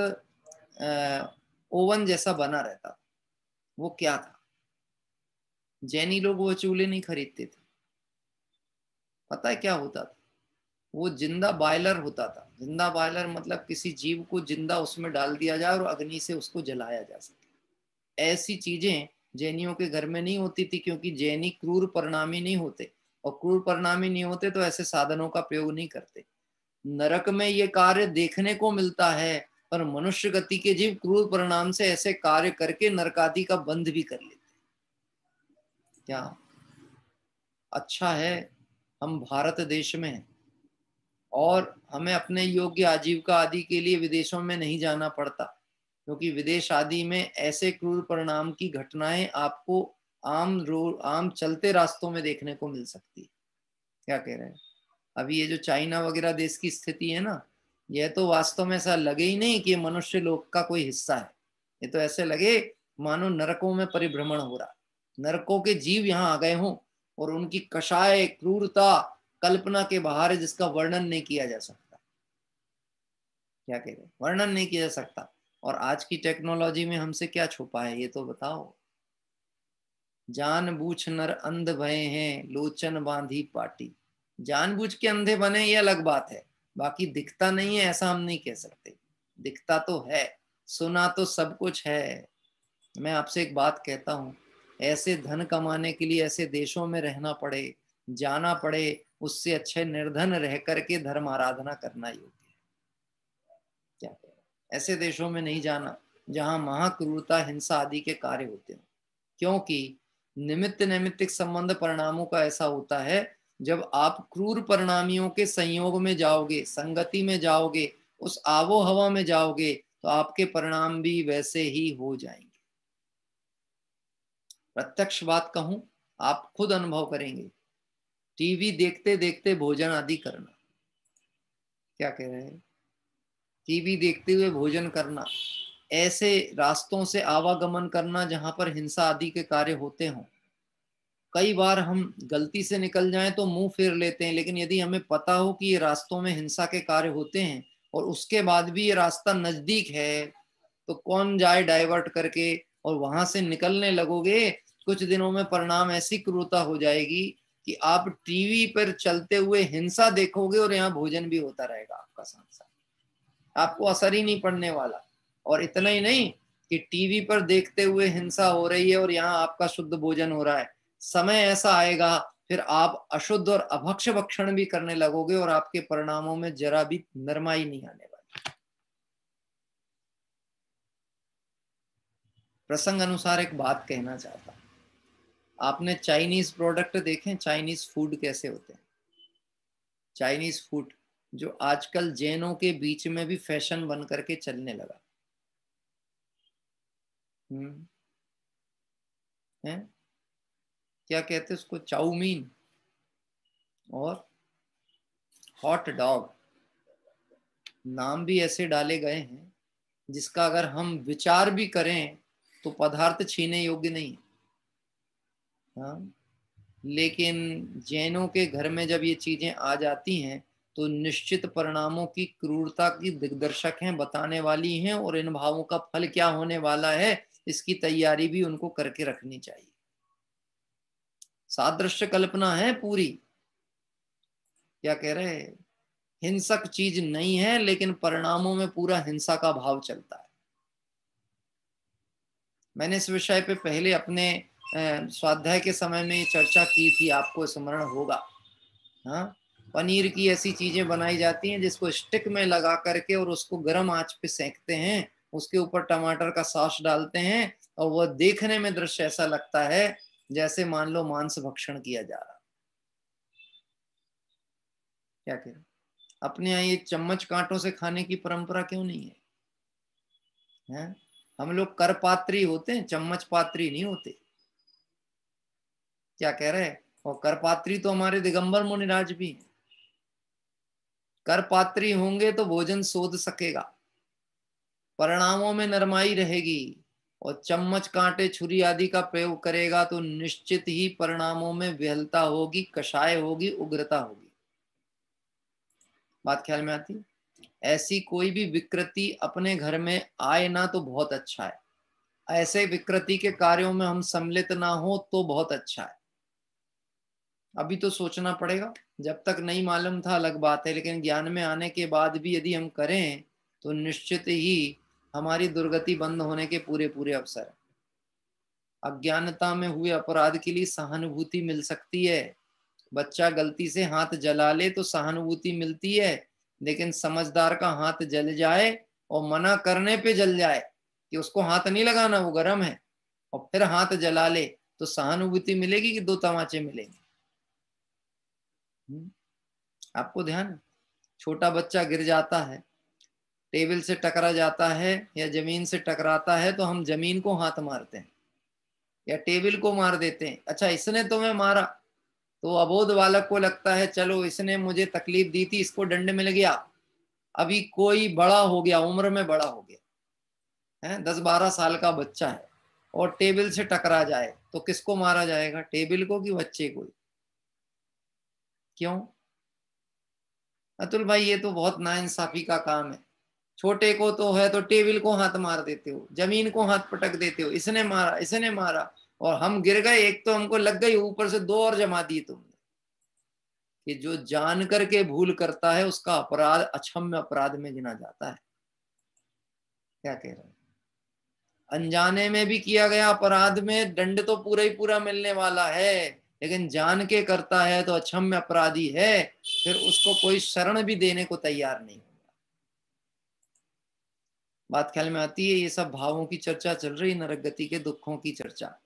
ओवन जैसा बना रहता था। वो क्या था? जैनी लोग वो चूल्हे नहीं खरीदते थे। पता है क्या होता था? वो जिंदा बॉयलर होता था। जिंदा बॉयलर मतलब किसी जीव को जिंदा उसमें डाल दिया जाए और अग्नि से उसको जलाया जा सके। ऐसी चीजें जैनियों के घर में नहीं होती थी, क्योंकि जैनी क्रूर परिणामी नहीं होते, और क्रूर परिणामी नहीं होते तो ऐसे साधनों का प्रयोग नहीं करते। नरक में ये कार्य देखने को मिलता है, पर मनुष्य गति के जीव क्रूर परिणाम से ऐसे कार्य करके नरकादि का बंध भी कर लेते। क्या अच्छा है हम भारत देश में हैं और हमें अपने योग्य आजीविका आदि के लिए विदेशों में नहीं जाना पड़ता, क्योंकि विदेश आदि में ऐसे क्रूर परिणाम की घटनाएं आपको आम चलते रास्तों में देखने को मिल सकती है। क्या कह रहे हैं? अभी ये जो चाइना वगैरह देश की स्थिति है ना, यह तो वास्तव में ऐसा लगे ही नहीं कि मनुष्य लोक का कोई हिस्सा है। ये तो ऐसे लगे मानो नरकों में परिभ्रमण हो रहा, नरकों के जीव यहाँ आ गए हों और उनकी कषाय क्रूरता कल्पना के बाहर है, जिसका वर्णन नहीं किया जा सकता। क्या कह रहे हैं? वर्णन नहीं किया जा सकता। और आज की टेक्नोलॉजी में हमसे क्या छुपा है ये तो बताओ। जानबूझ नर अंध भये हैं, लोचन बांधी पाटी। जानबूझ के अंधे बने ये अलग बात है, बाकी दिखता नहीं है ऐसा हम नहीं कह सकते। दिखता तो है, सुना तो सब कुछ है। मैं आपसे एक बात कहता हूँ, ऐसे धन कमाने के लिए ऐसे देशों में रहना पड़े, जाना पड़े, उससे अच्छे निर्धन रह करके धर्म आराधना करना योग्य है। क्या कह रहे? ऐसे देशों में नहीं जाना जहां महाक्रूरता, हिंसा आदि के कार्य होते हैं, क्योंकि निमित्त नैमित्तिक संबंध परिणामों का ऐसा होता है, जब आप क्रूर परिणामियों के संयोग में जाओगे, संगति में जाओगे, उस आबो हवा में जाओगे, तो आपके परिणाम भी वैसे ही हो जाएंगे। प्रत्यक्ष बात कहूं, आप खुद अनुभव करेंगे। टीवी देखते देखते भोजन आदि करना, क्या कह रहे हैं, टीवी देखते हुए भोजन करना, ऐसे रास्तों से आवागमन करना जहां पर हिंसा आदि के कार्य होते हों। कई बार हम गलती से निकल जाएं तो मुंह फेर लेते हैं, लेकिन यदि हमें पता हो कि ये रास्तों में हिंसा के कार्य होते हैं और उसके बाद भी ये रास्ता नजदीक है, तो कौन जाए डाइवर्ट करके, और वहां से निकलने लगोगे, कुछ दिनों में परिणाम ऐसी क्रूरता हो जाएगी कि आप टीवी पर चलते हुए हिंसा देखोगे और यहाँ भोजन भी होता रहेगा आपका साथ साथ, आपको असर ही नहीं पड़ने वाला। और इतना ही नहीं कि टीवी पर देखते हुए हिंसा हो रही है और यहाँ आपका शुद्ध भोजन हो रहा है, समय ऐसा आएगा फिर आप अशुद्ध और अभक्ष भक्षण भी करने लगोगे और आपके परिणामों में जरा भी नरमाई नहीं आने वाली। प्रसंग अनुसार एक बात कहना चाहता हूं, आपने चाइनीज प्रोडक्ट देखे, चाइनीज फूड कैसे होते हैं, चाइनीज फूड जो आजकल जैनों के बीच में भी फैशन बन करके चलने लगा है, क्या कहते हैं उसको, चाउमीन और हॉट डॉग, नाम भी ऐसे डाले गए हैं जिसका अगर हम विचार भी करें तो पदार्थ छीने योग्य नहीं। हाँ, लेकिन जैनों के घर में जब ये चीजें आ जाती हैं तो निश्चित परिणामों की क्रूरता की दिग्दर्शक हैं, बताने वाली हैं, और इन भावों का फल क्या होने वाला है इसकी तैयारी भी उनको करके रखनी चाहिए। सादृश्य कल्पना है पूरी, क्या कह रहे हैं, हिंसक चीज नहीं है, लेकिन परिणामों में पूरा हिंसा का भाव चलता है। मैंने इस विषय पे पहले अपने स्वाध्याय के समय में चर्चा की थी, आपको स्मरण होगा। हाँ, पनीर की ऐसी चीजें बनाई जाती हैं जिसको स्टिक में लगा करके और उसको गर्म आंच पे सेंकते हैं, उसके ऊपर टमाटर का सॉस डालते हैं, और वह देखने में दृश्य ऐसा लगता है जैसे मान लो मांस भक्षण किया जा रहा। क्या कह रहे, अपने यहाँ ये चम्मच कांटों से खाने की परंपरा क्यों नहीं है, हैं? हम लोग कर पात्री होते हैं, चम्मच पात्री नहीं होते। क्या कह रहे हैं, और कर पात्री तो हमारे दिगंबर मुनिराज भी हैं। कर पात्री होंगे तो भोजन सोध सकेगा, परिणामों में नरमाई रहेगी, और चम्मच कांटे छुरी आदि का प्रयोग करेगा तो निश्चित ही परिणामों में विहलता होगी, कषाय होगी, उग्रता होगी। बात ख्याल में आती? ऐसी कोई भी विकृति अपने घर में आए ना तो बहुत अच्छा है, ऐसे विकृति के कार्यों में हम सम्मिलित ना हो तो बहुत अच्छा है। अभी तो सोचना पड़ेगा, जब तक नहीं मालूम था अलग बात है, लेकिन ज्ञान में आने के बाद भी यदि हम करें तो निश्चित ही हमारी दुर्गति बंद होने के पूरे पूरे अवसर है। अज्ञानता में हुए अपराध के लिए सहानुभूति मिल सकती है, बच्चा गलती से हाथ जला ले तो सहानुभूति मिलती है, लेकिन समझदार का हाथ जल जाए और मना करने पे जल जाए कि उसको हाथ नहीं लगाना वो गर्म है, और फिर हाथ जला ले तो सहानुभूति मिलेगी कि दो तमाचे मिलेंगे। आपको ध्यान, छोटा बच्चा गिर जाता है, टेबल से टकरा जाता है या जमीन से टकराता है तो हम जमीन को हाथ मारते हैं या टेबल को मार देते हैं। अच्छा, इसने तुम्हें मारा, तो अबोध बालक को लगता है चलो इसने मुझे तकलीफ दी थी, इसको दंड मिल गया। अभी कोई बड़ा हो गया, उम्र में बड़ा हो गया है, 10-12 साल का बच्चा है, और टेबल से टकरा जाए तो किसको मारा जाएगा, टेबल को कि बच्चे को? क्यों अतुल भाई, ये तो बहुत नाइंसाफी का काम है। छोटे को तो है तो टेबल को हाथ मार देते हो, जमीन को हाथ पटक देते हो, इसने मारा इसने मारा, और हम गिर गए, एक तो हमको लग गई, ऊपर से 2 और जमा दी तुमने। कि जो जान करके भूल करता है उसका अपराध अक्षम्य अपराध में गिना जाता है। क्या कह रहे हैं, अनजाने में भी किया गया अपराध में दंड तो पूरा ही पूरा मिलने वाला है, लेकिन जान के करता है तो अक्षम्य अपराधी है, फिर उसको कोई शरण भी देने को तैयार नहीं होगा। बात ख्याल में आती है? ये सब भावों की चर्चा चल रही, नरक गति के दुखों की चर्चा।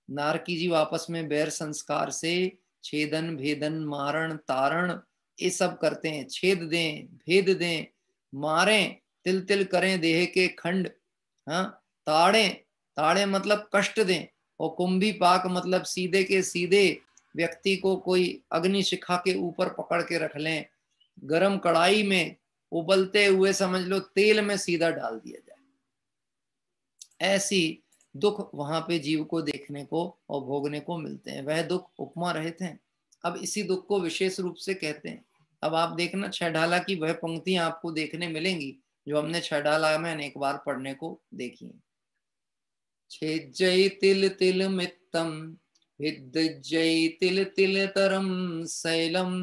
नारकी जीव आपस में बैर संस्कार से छेदन भेदन मारण तारण ये सब करते हैं। छेद दें, भेद दें, मारें, तिल तिल करें देह के खंड, हाँ, ताड़ें, ताड़े मतलब कष्ट दें, और कुंभी पाक मतलब सीधे के सीधे व्यक्ति को कोई अग्नि शिखा के ऊपर पकड़ के रख लें, गरम कढ़ाई में उबलते हुए समझ लो तेल में सीधा डाल दिया जाए। ऐसी दुख वहां पे जीव को देखने को और भोगने को मिलते हैं। वह दुख उपमा रहित हैं। अब इसी दुख को विशेष रूप से कहते हैं। अब आप देखना छहढाला की वह पंक्तियां आपको देखने मिलेंगी जो हमने छहढाला में अनेक बार पढ़ने को देखी है। छेज्जै तिल तिल मित्तम विद्जै तिल तिल तरम शैलम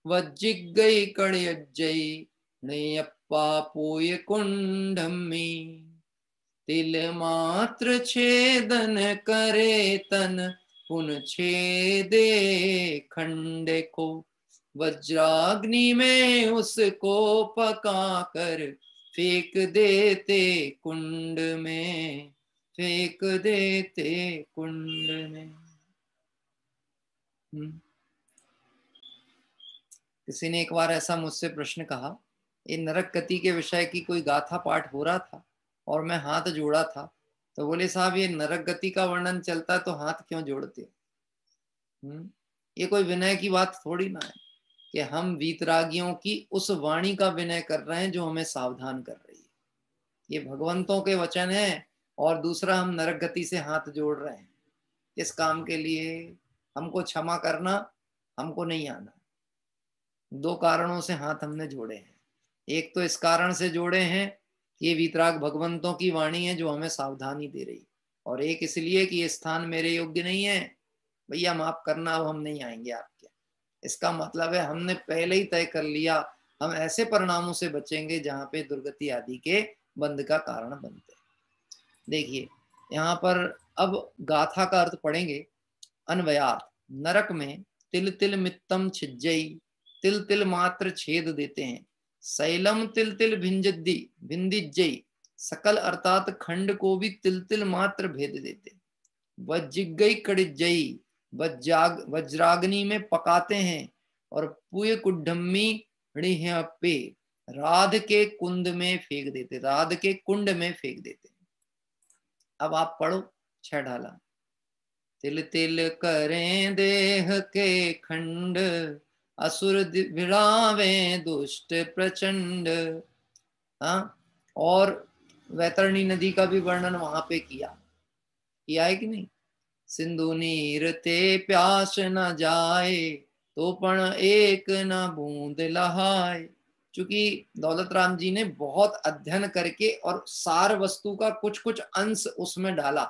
वज्जिग्गै कड़यज्जै नयप्पा पोय कुंडमी तिल मात्र छेदन करे तन पुन छेदे खंड को वज्राग्नि में उसको पका कर फेंक देते कुंड में, फेंक देते कुंड में। किसी ने एक बार ऐसा मुझसे प्रश्न कहा, ये नरक गति के विषय की कोई गाथा पाठ हो रहा था और मैं हाथ जोड़ा था, तो बोले साहब ये नरक गति का वर्णन चलता है तो हाथ क्यों जोड़ते हो? ये कोई विनय की बात थोड़ी ना है कि हम वीतरागियों की उस वाणी का विनय कर रहे हैं जो हमें सावधान कर रही है। ये भगवंतों के वचन है और दूसरा हम नरक गति से हाथ जोड़ रहे हैं। इस काम के लिए हमको क्षमा करना, हमको नहीं आना। दो कारणों से हाथ हमने जोड़े हैं। एक तो इस कारण से जोड़े हैं ये वीतराग भगवंतों की वाणी है जो हमें सावधानी दे रही, और एक इसलिए कि ये स्थान मेरे योग्य नहीं है, भैया माफ करना, अब हम नहीं आएंगे आपके। इसका मतलब है हमने पहले ही तय कर लिया हम ऐसे परिणामों से बचेंगे जहां पे दुर्गति आदि के बंध का कारण बनते हैं। देखिए यहाँ पर अब गाथा का अर्थ पढ़ेंगे। अन्वयार्थ, नरक में तिल तिल मित्तम छिज्जई, तिल तिल मात्र छेद देते हैं। शैलम तिल तिल भिंजद्दी भिंदिज्जई, सकल अर्थात खंड को भी तिल तिल मात्र भेद देते। वज्जिग्गई कड़िज्जई, वज्राग्नि में पकाते हैं। और पुय कुड्ढम्मी पे, राध के कुंड में फेंक देते, राध के कुंड में फेंक देते। अब आप पढ़ो छहढाला। तिल तिल करें देह के खंड, असुर भिड़ावे दुष्ट प्रचंड। हाँ, और वैतरणी नदी का भी वर्णन वहां पे किया है कि नहीं? सिंधु नीर ते प्यास न जाए, तो पण एक न बूंद लहाए। चूंकि दौलत राम जी ने बहुत अध्ययन करके और सार वस्तु का कुछ कुछ अंश उसमें डाला,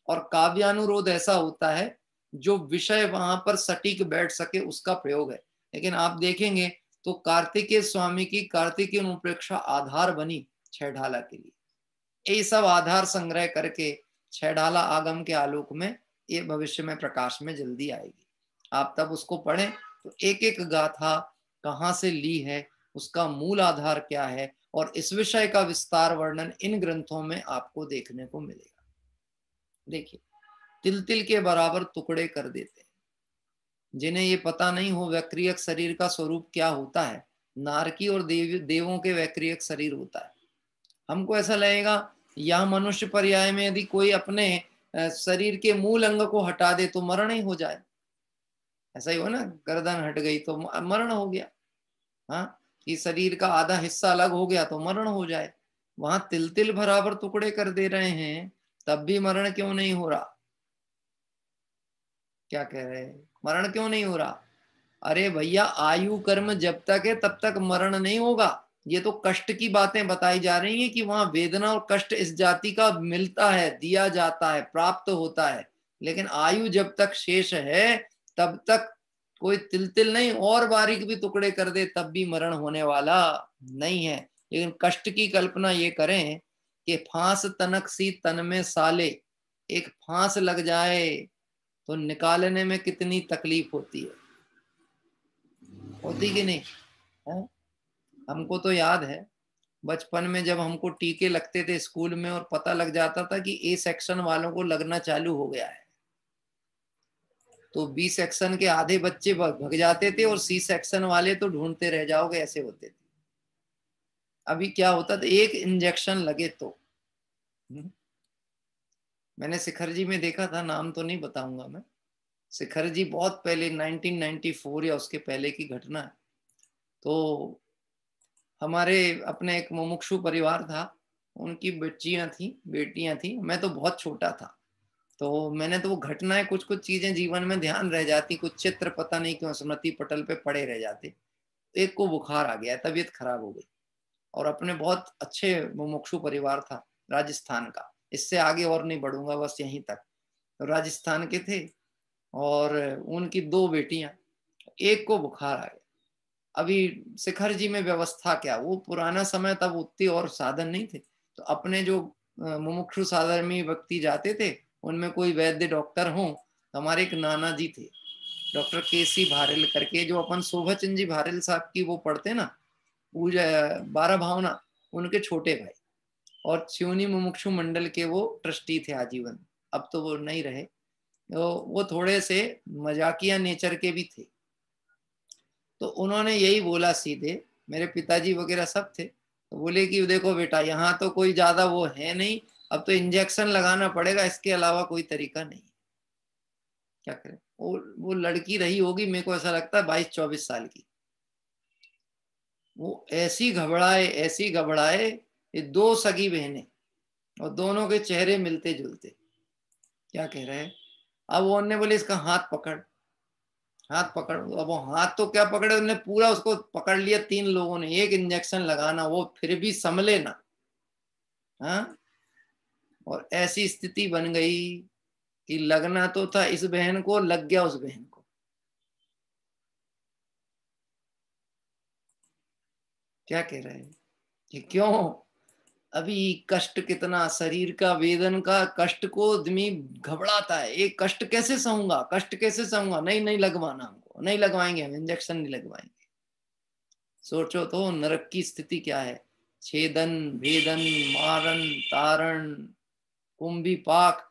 और काव्यानुरोध ऐसा होता है जो विषय वहां पर सटीक बैठ सके उसका प्रयोग है। लेकिन आप देखेंगे तो कार्तिकेय स्वामी की कार्तिकेय अनुप्रेक्षा आधार बनी छहढाला के लिए। ये सब आधार संग्रह करके छहढाला आगम के आलोक में ये भविष्य में प्रकाश में जल्दी आएगी। आप तब उसको पढ़ें तो एक एक गाथा कहाँ से ली है, उसका मूल आधार क्या है, और इस विषय का विस्तार वर्णन इन ग्रंथों में आपको देखने को मिलेगा। देखिए, तिल तिल के बराबर टुकड़े कर देते हैं। जिन्हें ये पता नहीं हो वैक्रियक शरीर का स्वरूप क्या होता है, नारकी और देवों के वैक्रियक शरीर होता है। हमको ऐसा लगेगा यह मनुष्य पर्याय में यदि कोई अपने शरीर के मूल अंग को हटा दे तो मरण ही हो जाए। ऐसा ही हो ना, गर्दन हट गई तो मरण हो गया। हाँ, कि शरीर का आधा हिस्सा अलग हो गया तो मरण हो जाए। वहां तिल तिल बराबर टुकड़े कर दे रहे हैं, तब भी मरण क्यों नहीं हो रहा? क्या कह रहे हैं, मरण क्यों नहीं हो रहा? अरे भैया, आयु कर्म जब तक है तब तक मरण नहीं होगा। ये तो कष्ट की बातें बताई जा रही हैं कि वहां वेदना और कष्ट इस जाति का मिलता है, दिया जाता है, प्राप्त होता है। लेकिन आयु जब तक शेष है तब तक कोई तिल तिल नहीं, और बारीक भी टुकड़े कर दे तब भी मरण होने वाला नहीं है। लेकिन कष्ट की कल्पना ये करें कि फांस तनक सी तन में साले, एक फांस लग जाए तो निकालने में कितनी तकलीफ होती है, होती कि नहीं है? हमको तो याद है बचपन में जब हमको टीके लगते थे स्कूल में और पता लग जाता था कि ए सेक्शन वालों को लगना चालू हो गया है, तो बी सेक्शन के आधे बच्चे भग जाते थे और सी सेक्शन वाले तो ढूंढते रह जाओगे, ऐसे होते थे। अभी क्या होता था, एक इंजेक्शन लगे तो मैंने शिखर में देखा था, नाम तो नहीं बताऊंगा मैं। शिखर बहुत पहले 1994 या उसके पहले की घटना है। तो हमारे अपने एक मुमुक्षु परिवार था, उनकी बेटियां थी, मैं तो बहुत छोटा था। तो मैंने तो वो घटनाएं, कुछ कुछ चीजें जीवन में ध्यान रह जाती, कुछ चित्र पता नहीं क्यों स्मृति पटल पे पड़े रह जाते। एक को बुखार आ गया, तबीयत खराब हो गई, और अपने बहुत अच्छे मुमुक्षु परिवार था राजस्थान का, इससे आगे और नहीं बढ़ूंगा, बस यहीं तक। तो राजस्थान के थे और उनकी 2 बेटियां, एक को बुखार आ गया। अभी शिखर में व्यवस्था क्या, वो पुराना समय, तब उतने और साधन नहीं थे। तो अपने जो मुमुक्षु साधर्मी व्यक्ति जाते थे, उनमें कोई वैद्य डॉक्टर हो। हमारे एक नाना जी थे, डॉक्टर केसी भारेल करके, जो अपन शोभाचंद जी भारेल साहब की वो पढ़ते ना, पूजा 12 भावना, उनके छोटे भाई, और सिवनी मुमुक्षु मंडल के वो ट्रस्टी थे आजीवन। अब तो वो नहीं रहे। तो वो थोड़े से मजाकिया नेचर के भी थे। तो उन्होंने यही बोला सीधे, मेरे पिताजी वगैरह सब थे, तो बोले कि देखो बेटा, यहाँ तो कोई ज्यादा वो है नहीं, अब तो इंजेक्शन लगाना पड़ेगा, इसके अलावा कोई तरीका नहीं। क्या करें। वो लड़की रही होगी, मेरे को ऐसा लगता है 22-24 साल की। वो ऐसी घबराए, ये 2 सगी बहनें, और दोनों के चेहरे मिलते जुलते। क्या कह रहे हैं। अब वो उन्होंने बोले इसका हाथ पकड़। अब वो हाथ तो क्या पकड़े, उन्होंने पूरा उसको पकड़ लिया 3 लोगों ने, एक इंजेक्शन लगाना, वो फिर भी संभले ना। हाँ, और ऐसी स्थिति बन गई कि लगना तो था इस बहन को, लग गया उस बहन को। क्या कह रहे हैं कि क्यों, अभी कष्ट कितना, शरीर का वेदन का कष्ट को आदमी घबराता है। एक कष्ट कैसे सहूंगा, नहीं लगवाना हमको, नहीं लगवाएंगे हम, इंजेक्शन नहीं लगवाएंगे। सोचो तो नरक की स्थिति क्या है। छेदन, भेदन, मारन, तारण, कुंभी पाक,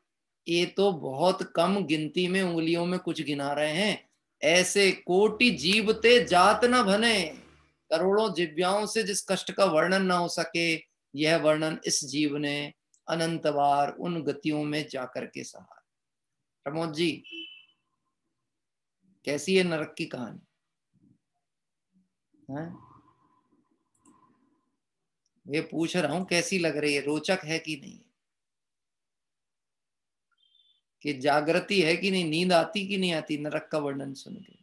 ये तो बहुत कम गिनती में, उंगलियों में कुछ गिना रहे हैं। ऐसे कोटि जीवते जात न भने, करोड़ों जिव्याओं से जिस कष्ट का वर्णन ना हो सके, यह वर्णन इस जीव ने अनंत बार उन गतियों में जाकर के सहा। प्रमोद जी, कैसी है नरक की कहानी है? ये पूछ रहा हूं, कैसी लग रही है, रोचक है कि नहीं, कि जागृति है कि नहीं, नींद आती कि नहीं आती नरक का वर्णन सुन के।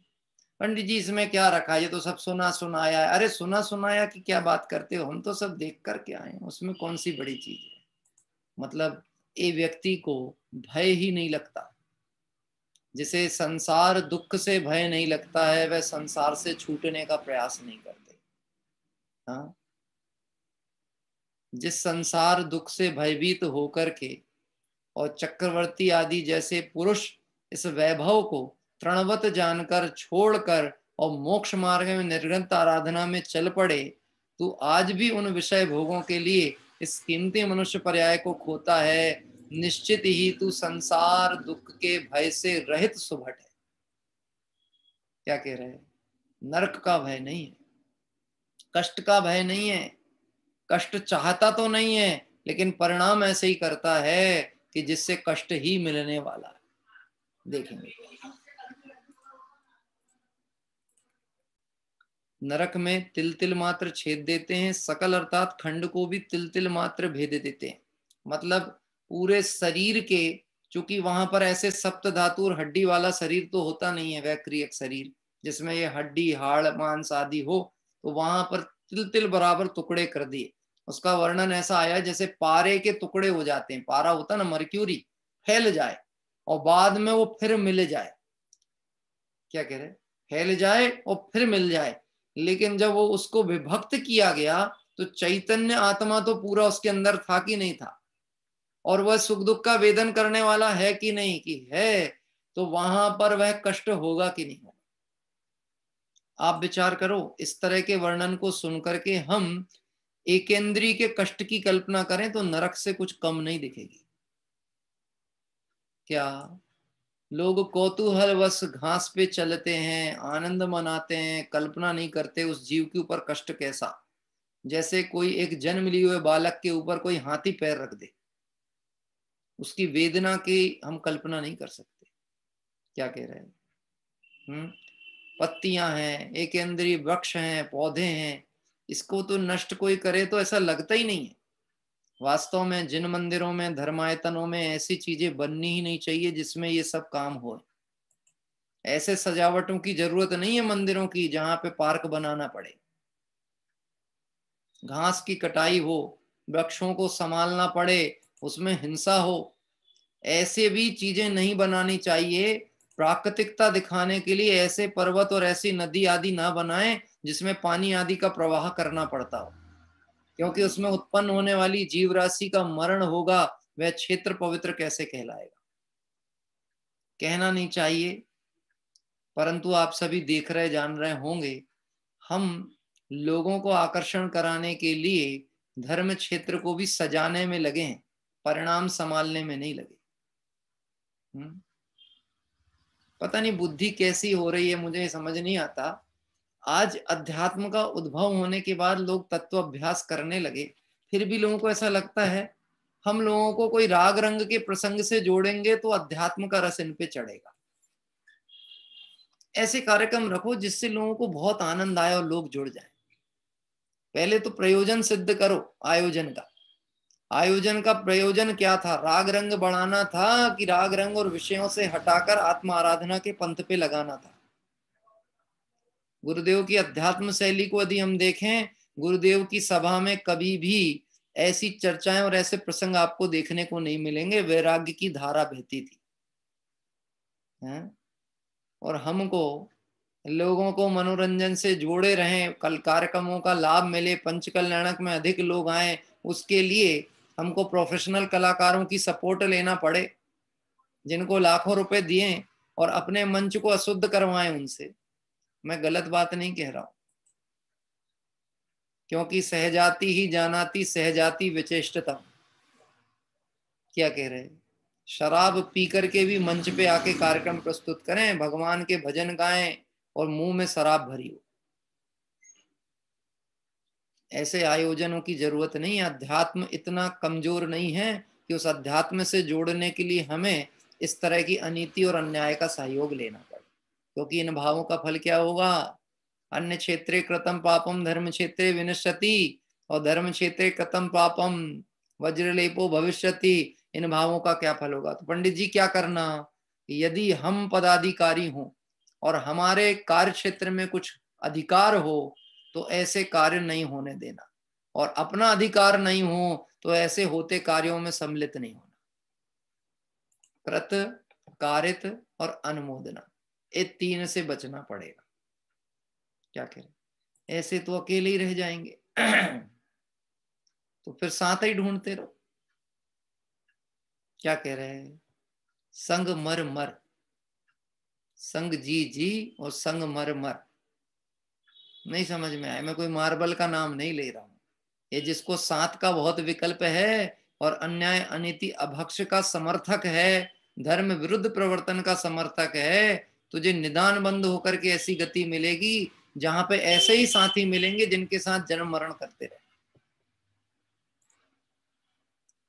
पंडित जी इसमें क्या रखा, ये तो सब सुना सुनाया है। अरे सुना सुनाया की क्या बात करते हो, हम तो सब देख करके आए हैं, उसमें कौन सी बड़ी चीज है। मतलब ये व्यक्ति को भय ही नहीं लगता। जिसे संसार दुख से भय नहीं लगता है, वह संसार से छूटने का प्रयास नहीं करते। हाँ, जिस संसार दुख से भयभीत होकर के, और चक्रवर्ती आदि जैसे पुरुष इस वैभव को तृणवत जानकर छोड़कर और मोक्ष मार्ग में निर्गंत आराधना में चल पड़े, तो आज भी उन विषय भोगों के लिए इस कीमती मनुष्य पर्याय को खोता है। निश्चित ही तू संसार दुख के भय से रहित सुभट है। क्या कह रहे हैं, नरक का भय नहीं है, कष्ट का भय नहीं है। कष्ट चाहता तो नहीं है, लेकिन परिणाम ऐसे ही करता है कि जिससे कष्ट ही मिलने वाला है। देखेंगे नरक में तिल तिल मात्र छेद देते हैं, सकल अर्थात खंड को भी तिल तिल मात्र भेद देते हैं। मतलब पूरे शरीर के, चूंकि वहां पर ऐसे सप्त धातु और हड्डी वाला शरीर तो होता नहीं है, वह क्रियक शरीर जिसमें ये हड्डी हाड़ मांस आदि हो, तो वहां पर तिल तिल बराबर टुकड़े कर दिए। उसका वर्णन ऐसा आया जैसे पारे के टुकड़े हो जाते हैं, पारा होता ना मर्क्यूरी, फैल जाए और बाद में वो फिर मिल जाए। क्या कह रहे, फैल जाए और फिर मिल जाए। लेकिन जब वो उसको विभक्त किया गया, तो चैतन्य आत्मा तो पूरा उसके अंदर था कि नहीं था, और वह सुख दुख का वेदन करने वाला है कि नहीं, कि है, तो वहां पर वह कष्ट होगा कि नहीं होगा। आप विचार करो, इस तरह के वर्णन को सुनकर के हम एकेंद्रीय के कष्ट की कल्पना करें तो नरक से कुछ कम नहीं दिखेगी। क्या लोग कौतूहलवश घास पे चलते हैं, आनंद मनाते हैं, कल्पना नहीं करते उस जीव के ऊपर कष्ट कैसा। जैसे कोई एक जन्म लिए हुए बालक के ऊपर कोई हाथी पैर रख दे, उसकी वेदना की हम कल्पना नहीं कर सकते। क्या कह रहे हैं? पत्तियां हैं, एक इंद्रिय वृक्ष हैं, पौधे हैं, इसको तो नष्ट कोई करे तो ऐसा लगता ही नहीं है। वास्तव में जिन मंदिरों में, धर्मायतनों में ऐसी चीजें बननी ही नहीं चाहिए जिसमें ये सब काम हो। ऐसे सजावटों की जरूरत नहीं है मंदिरों की जहां पे पार्क बनाना पड़े, घास की कटाई हो, वृक्षों को संभालना पड़े, उसमें हिंसा हो। ऐसे भी चीजें नहीं बनानी चाहिए। प्राकृतिकता दिखाने के लिए ऐसे पर्वत और ऐसी नदी आदि ना बनाएं जिसमें पानी आदि का प्रवाह करना पड़ता हो, क्योंकि उसमें उत्पन्न होने वाली जीव राशि का मरण होगा, वह क्षेत्र पवित्र कैसे कहलाएगा। कहना नहीं चाहिए, परंतु आप सभी देख रहे जान रहे होंगे, हम लोगों को आकर्षण कराने के लिए धर्म क्षेत्र को भी सजाने में लगे हैं, परिणाम संभालने में नहीं लगे। पता नहीं बुद्धि कैसी हो रही है, मुझे समझ नहीं आता। आज अध्यात्म का उद्भव होने के बाद लोग तत्व अभ्यास करने लगे, फिर भी लोगों को ऐसा लगता है हम लोगों को कोई राग रंग के प्रसंग से जोड़ेंगे तो अध्यात्म का रस इन पे चढ़ेगा। ऐसे कार्यक्रम रखो जिससे लोगों को बहुत आनंद आए और लोग जुड़ जाएं। पहले तो प्रयोजन सिद्ध करो आयोजन का। आयोजन का प्रयोजन क्या था? राग रंग बढ़ाना था कि राग रंग और विषयों से हटाकर आत्म आराधना के पंथ पे लगाना था? गुरुदेव की अध्यात्म शैली को यदि हम देखें, गुरुदेव की सभा में कभी भी ऐसी चर्चाएं और ऐसे प्रसंग आपको देखने को नहीं मिलेंगे। वैराग्य की धारा बहती थी। और हमको लोगों को मनोरंजन से जोड़े रहें, कल कार्यक्रमों का लाभ मिले, पंच कल्याणक में अधिक लोग आए, उसके लिए हमको प्रोफेशनल कलाकारों की सपोर्ट लेना पड़े, जिनको लाखों रुपए दिए और अपने मंच को अशुद्ध करवाएं उनसे। मैं गलत बात नहीं कह रहा हूं, क्योंकि सहजाति ही जानाति सहजाति विचेष्टता। क्या कह रहे हैं? शराब पी करके भी मंच पे आके कार्यक्रम प्रस्तुत करें, भगवान के भजन गाएं और मुंह में शराब भरी हो। ऐसे आयोजनों की जरूरत नहीं है। अध्यात्म इतना कमजोर नहीं है कि उस अध्यात्म से जोड़ने के लिए हमें इस तरह की अनीति और अन्याय का सहयोग लेना पड़े, क्योंकि इन भावों का फल क्या होगा? अन्य क्षेत्रे कृतम पापम धर्म क्षेत्रे विनश्यति, और धर्म क्षेत्रे कृतम पापम वज्रलेपो भविष्यति। इन भावों का क्या फल होगा? तो पंडित जी क्या करना? यदि हम पदाधिकारी हों और हमारे कार्य क्षेत्र में कुछ अधिकार हो तो ऐसे कार्य नहीं होने देना, और अपना अधिकार नहीं हो तो ऐसे होते कार्यों में सम्मिलित नहीं होना। कृत, कारित और अनुमोदना, ये तीन से बचना पड़ेगा। क्या करें? ऐसे तो अकेले ही रह जाएंगे। तो फिर साथ ही ढूंढते रहो। क्या कह रहे हैं? संग मर मर, संग जी जी और संग मर मर। नहीं समझ में आया? मैं कोई मार्बल का नाम नहीं ले रहा हूं। ये जिसको सात का बहुत विकल्प है और अन्याय अनीति अभक्ष का समर्थक है, धर्म विरुद्ध प्रवर्तन का समर्थक है, तुझे निदान बंद होकर के ऐसी गति मिलेगी जहां पे ऐसे ही साथी मिलेंगे जिनके साथ जन्म मरण करते रहे।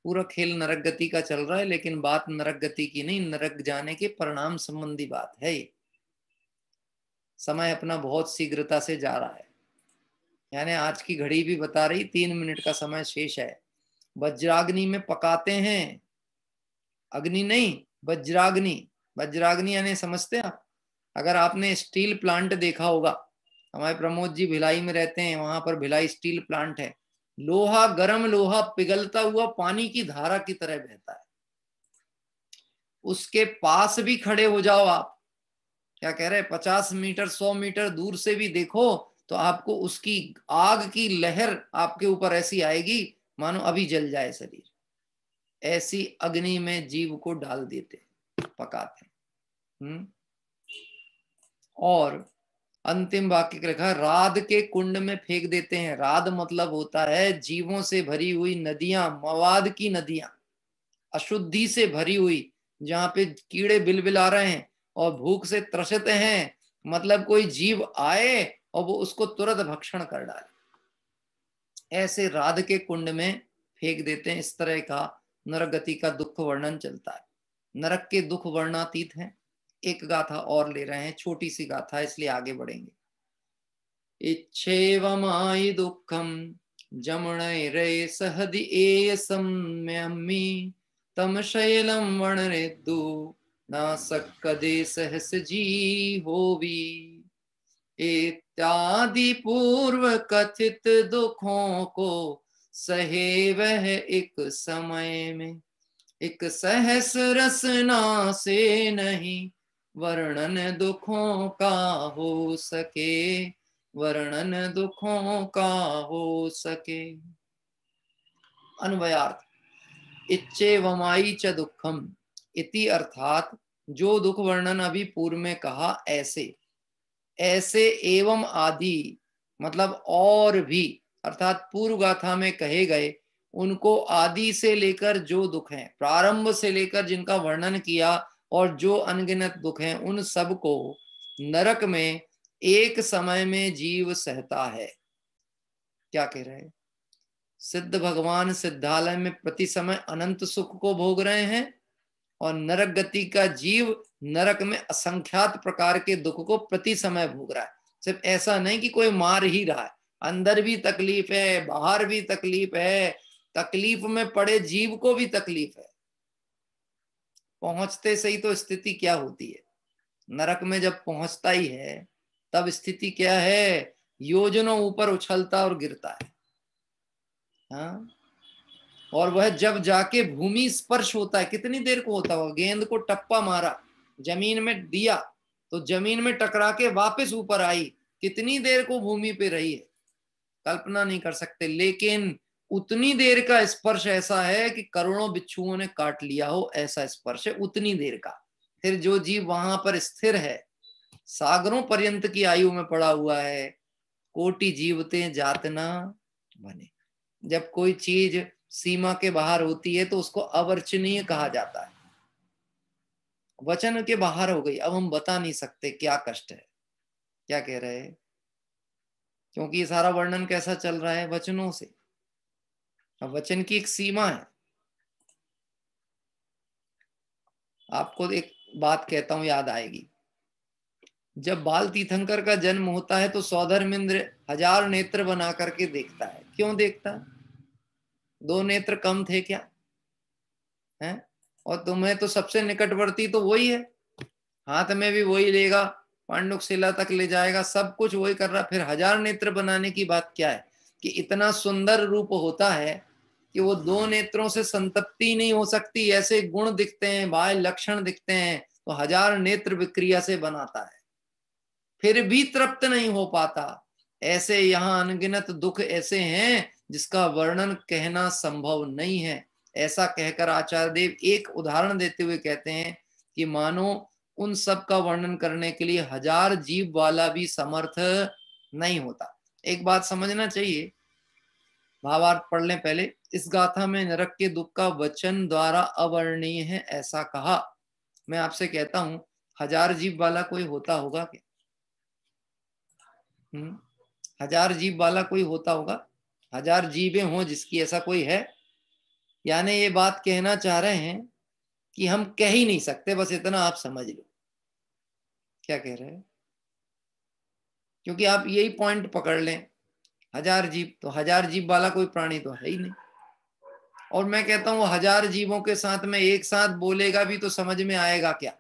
पूरा खेल नरक गति का चल रहा है, लेकिन बात नरक गति की नहीं, नरक जाने के परिणाम संबंधी बात है। ये समय अपना बहुत शीघ्रता से जा रहा है। यानी आज की घड़ी भी बता रही 3 मिनट का समय शेष है। वज्राग्नि में पकाते हैं, अग्नि नहीं वज्राग्नि। वज्राग्नि यानी समझते हैं आप? अगर आपने स्टील प्लांट देखा होगा, हमारे प्रमोद जी भिलाई में रहते हैं, वहां पर भिलाई स्टील प्लांट है। लोहा, गर्म लोहा पिघलता हुआ पानी की धारा की तरह बहता है। उसके पास भी खड़े हो जाओ आप, क्या कह रहे हैं, 50 मीटर 100 मीटर दूर से भी देखो तो आपको उसकी आग की लहर आपके ऊपर ऐसी आएगी मानो अभी जल जाए शरीर। ऐसी अग्नि में जीव को डाल देते, पकाते। और अंतिम वाक्य लिखा, राध के कुंड में फेंक देते हैं। राध मतलब होता है जीवों से भरी हुई नदियां, मवाद की नदियां, अशुद्धि से भरी हुई, जहाँ पे कीड़े बिलबिला रहे हैं और भूख से त्रसित हैं, मतलब कोई जीव आए और वो उसको तुरंत भक्षण कर डाले, ऐसे राध के कुंड में फेंक देते हैं। इस तरह का नरक गति का दुख वर्णन चलता है। नरक के दुख वर्णातीत हैं। एक गाथा और ले रहे हैं, छोटी सी गाथा इसलिए आगे बढ़ेंगे। इच्छेवमायि दुःखं जमणैरे सहदि एय सम्यम्मि तम शैलं वर्णरेद्दु नासक्कदे सहस जी होवी। इत्यादि पूर्व कथित दुखों को सहे वह एक समय में, एक सहस रसना से नहीं वर्णन दुखों का हो सके, वर्णन दुखों का हो सके। अन्वयार्थ, इच्छे वमाई च दुखम इति, अर्थात जो दुख वर्णन अभी पूर्व में कहा ऐसे, ऐसे एवं आदि मतलब और भी, अर्थात पूर्व गाथा में कहे गए उनको आदि से लेकर जो दुख हैं, प्रारंभ से लेकर जिनका वर्णन किया और जो अनगिनत दुख हैं, उन सब को नरक में एक समय में जीव सहता है। क्या कह रहे हैं? सिद्ध भगवान सिद्धालय में प्रति समय अनंत सुख को भोग रहे हैं और नरक गति का जीव नरक में असंख्यात प्रकार के दुख को प्रति समय भोग रहा है। सिर्फ ऐसा नहीं कि कोई मार ही रहा है, अंदर भी तकलीफ है, बाहर भी तकलीफ है, तकलीफ में पड़े जीव को भी तकलीफ है। पहुंचते सही तो स्थिति क्या होती है? नरक में जब पहुंचता ही है तब स्थिति क्या है? योजनों ऊपर उछलता और गिरता है। हाँ? और वह जब जाके भूमि स्पर्श होता है, कितनी देर को होता होगा? गेंद को टप्पा मारा, जमीन में दिया तो जमीन में टकरा के वापस ऊपर आई, कितनी देर को भूमि पे रही है, कल्पना नहीं कर सकते। लेकिन उतनी देर का स्पर्श ऐसा है कि करोड़ों बिच्छुओं ने काट लिया हो, ऐसा स्पर्श है उतनी देर का। फिर जो जीव वहां पर स्थिर है, सागरों पर्यंत की आयु में पड़ा हुआ है, कोटि जीवते जात ना बने। जब कोई चीज सीमा के बाहर होती है तो उसको अवर्चनीय कहा जाता है। वचन के बाहर हो गई, अब हम बता नहीं सकते क्या कष्ट है। क्या कह रहे हैं? क्योंकि ये सारा वर्णन कैसा चल रहा है? वचनों से। अब वचन की एक सीमा है। आपको एक बात कहता हूं, याद आएगी। जब बाल तीर्थंकर का जन्म होता है तो सौधर्मेंद्र 1000 नेत्र बना करके देखता है। क्यों देखता? 2 नेत्र कम थे क्या? हैं? और तुम्हें तो सबसे निकटवर्ती तो वही है, हाथ में भी वही लेगा, पांडुक शिला तक ले जाएगा, सब कुछ वही कर रहा। फिर 1000 नेत्र बनाने की बात क्या है? कि इतना सुंदर रूप होता है कि वो 2 नेत्रों से संतप्ति नहीं हो सकती। ऐसे गुण दिखते हैं, बाह्य लक्षण दिखते हैं, तो 1000 नेत्र विक्रिया से बनाता है, फिर भी तृप्त नहीं हो पाता। ऐसे यहाँ अनगिनत दुख ऐसे हैं जिसका वर्णन कहना संभव नहीं है। ऐसा कहकर आचार्य देव एक उदाहरण देते हुए कहते हैं कि मानो उन सब का वर्णन करने के लिए 1000 जीव वाला भी समर्थ नहीं होता। एक बात समझना चाहिए, भावार्थ पढ़ लें पहले। इस गाथा में नरक के दुख का वचन द्वारा अवर्णनीय है ऐसा कहा। मैं आपसे कहता हूं, 1000 जीव वाला कोई होता होगा क्या? 1000 जीव वाला कोई होता होगा? 1000 जीवें हों जिसकी, ऐसा कोई है? यानी ये बात कहना चाह रहे हैं कि हम कह ही नहीं सकते, बस इतना आप समझ लो। क्या कह रहे हैं? क्योंकि आप यही पॉइंट पकड़ लें, 1000 जीव, तो 1000 जीव वाला कोई प्राणी तो है ही नहीं। और मैं कहता हूं 1000 जीवों के साथ में एक साथ बोलेगा भी तो समझ में आएगा क्या?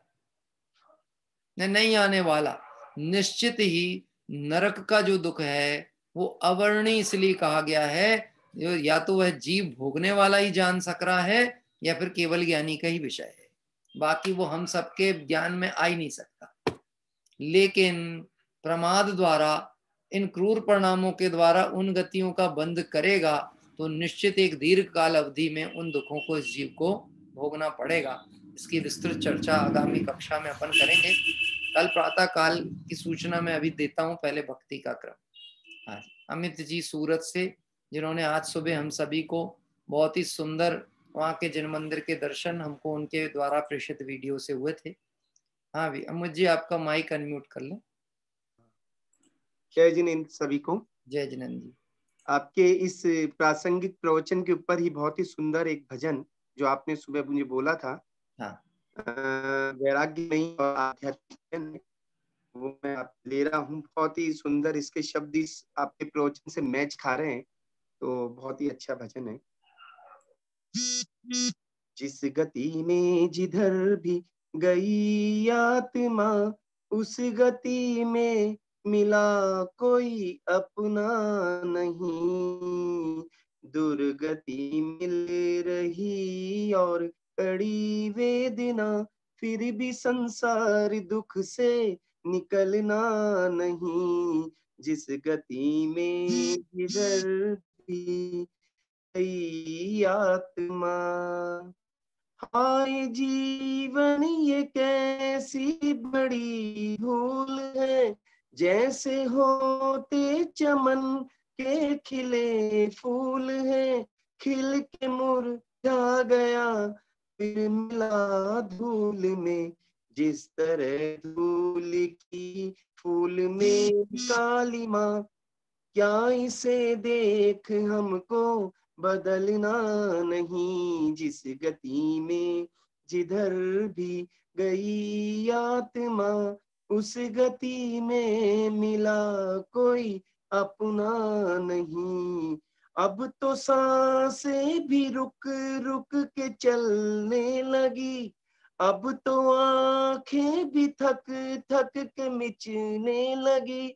नहीं आने वाला। निश्चित ही नरक का जो दुख है वो अवर्णीय इसलिए कहा गया है, या तो वह जीव भोगने वाला ही जान सक रहा है या फिर केवल ज्ञानी का ही विषय है। बाकी वो हम सबके ज्ञान में आ ही नहीं सकता। लेकिन प्रमाद द्वारा, इन क्रूर परिणामों के द्वारा उन गतियों का बंध करेगा तो निश्चित एक दीर्घ काल अवधि में उन दुखों को इस जीव को भोगना पड़ेगा। इसकी विस्तृत चर्चा आगामी कक्षा में अपन करेंगे। कल प्रातः काल की सूचना मैं अभी देता हूं, पहले भक्ति का क्रम। आज अमित जी सूरत से, जिन्होंने आज सुबह हम सभी को बहुत ही सुंदर वहाँ के जन मंदिर के दर्शन हमको उनके द्वारा प्रेषित वीडियो से हुए थे। हाँ भी अमित जी, आपका माइक अनम्यूट कर लें। जय जिनेंद्र सभी को। जय जिनेंद्र जी। आपके इस प्रासंगिक प्रवचन के ऊपर ही बहुत ही सुंदर एक भजन जो आपने सुबह मुझे बोला था, हाँ, वैराग्य नहीं और आध्यात्मिक, वो मैं आप ले रहा हूँ। बहुत ही सुंदर इसके शब्द इस आपके प्रवचन से मैच खा रहे हैं, तो बहुत ही अच्छा भजन है। जिस गति में जिधर भी गई आत्मा, उस गति में मिला कोई अपना नहीं। दुर्गति मिल रही और कड़ी वेदना, फिर भी संसार दुख से निकलना नहीं। जिस गति में जिधर भी गई आत्मा, हाय जीवन ये कैसी बड़ी भूल है। जैसे होते चमन के खिले फूल है, खिल के मुरझा गया फिर मिला धूल में। जिस तरह धूल की फूल में काली माँ, क्या इसे देख हमको बदलना नहीं। जिस गति में जिधर भी गई आत्मा, उस गति में मिला कोई अपना नहीं। अब तो सांसें भी रुक रुक के चलने लगी, अब तो आंखें भी थक थक के मिचने लगी।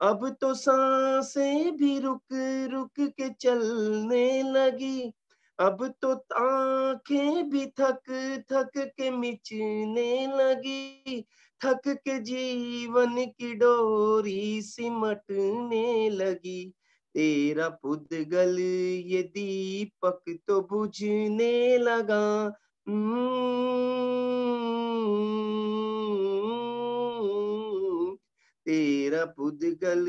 अब तो सांसें भी रुक रुक के चलने लगी, अब तो आंखें भी थक थक के मिचने लगी। थक के जीवन की डोरी सिमटने लगी। तेरा पुद्गल ये दीपक तो बुझने लगा। तेरा पुद्गल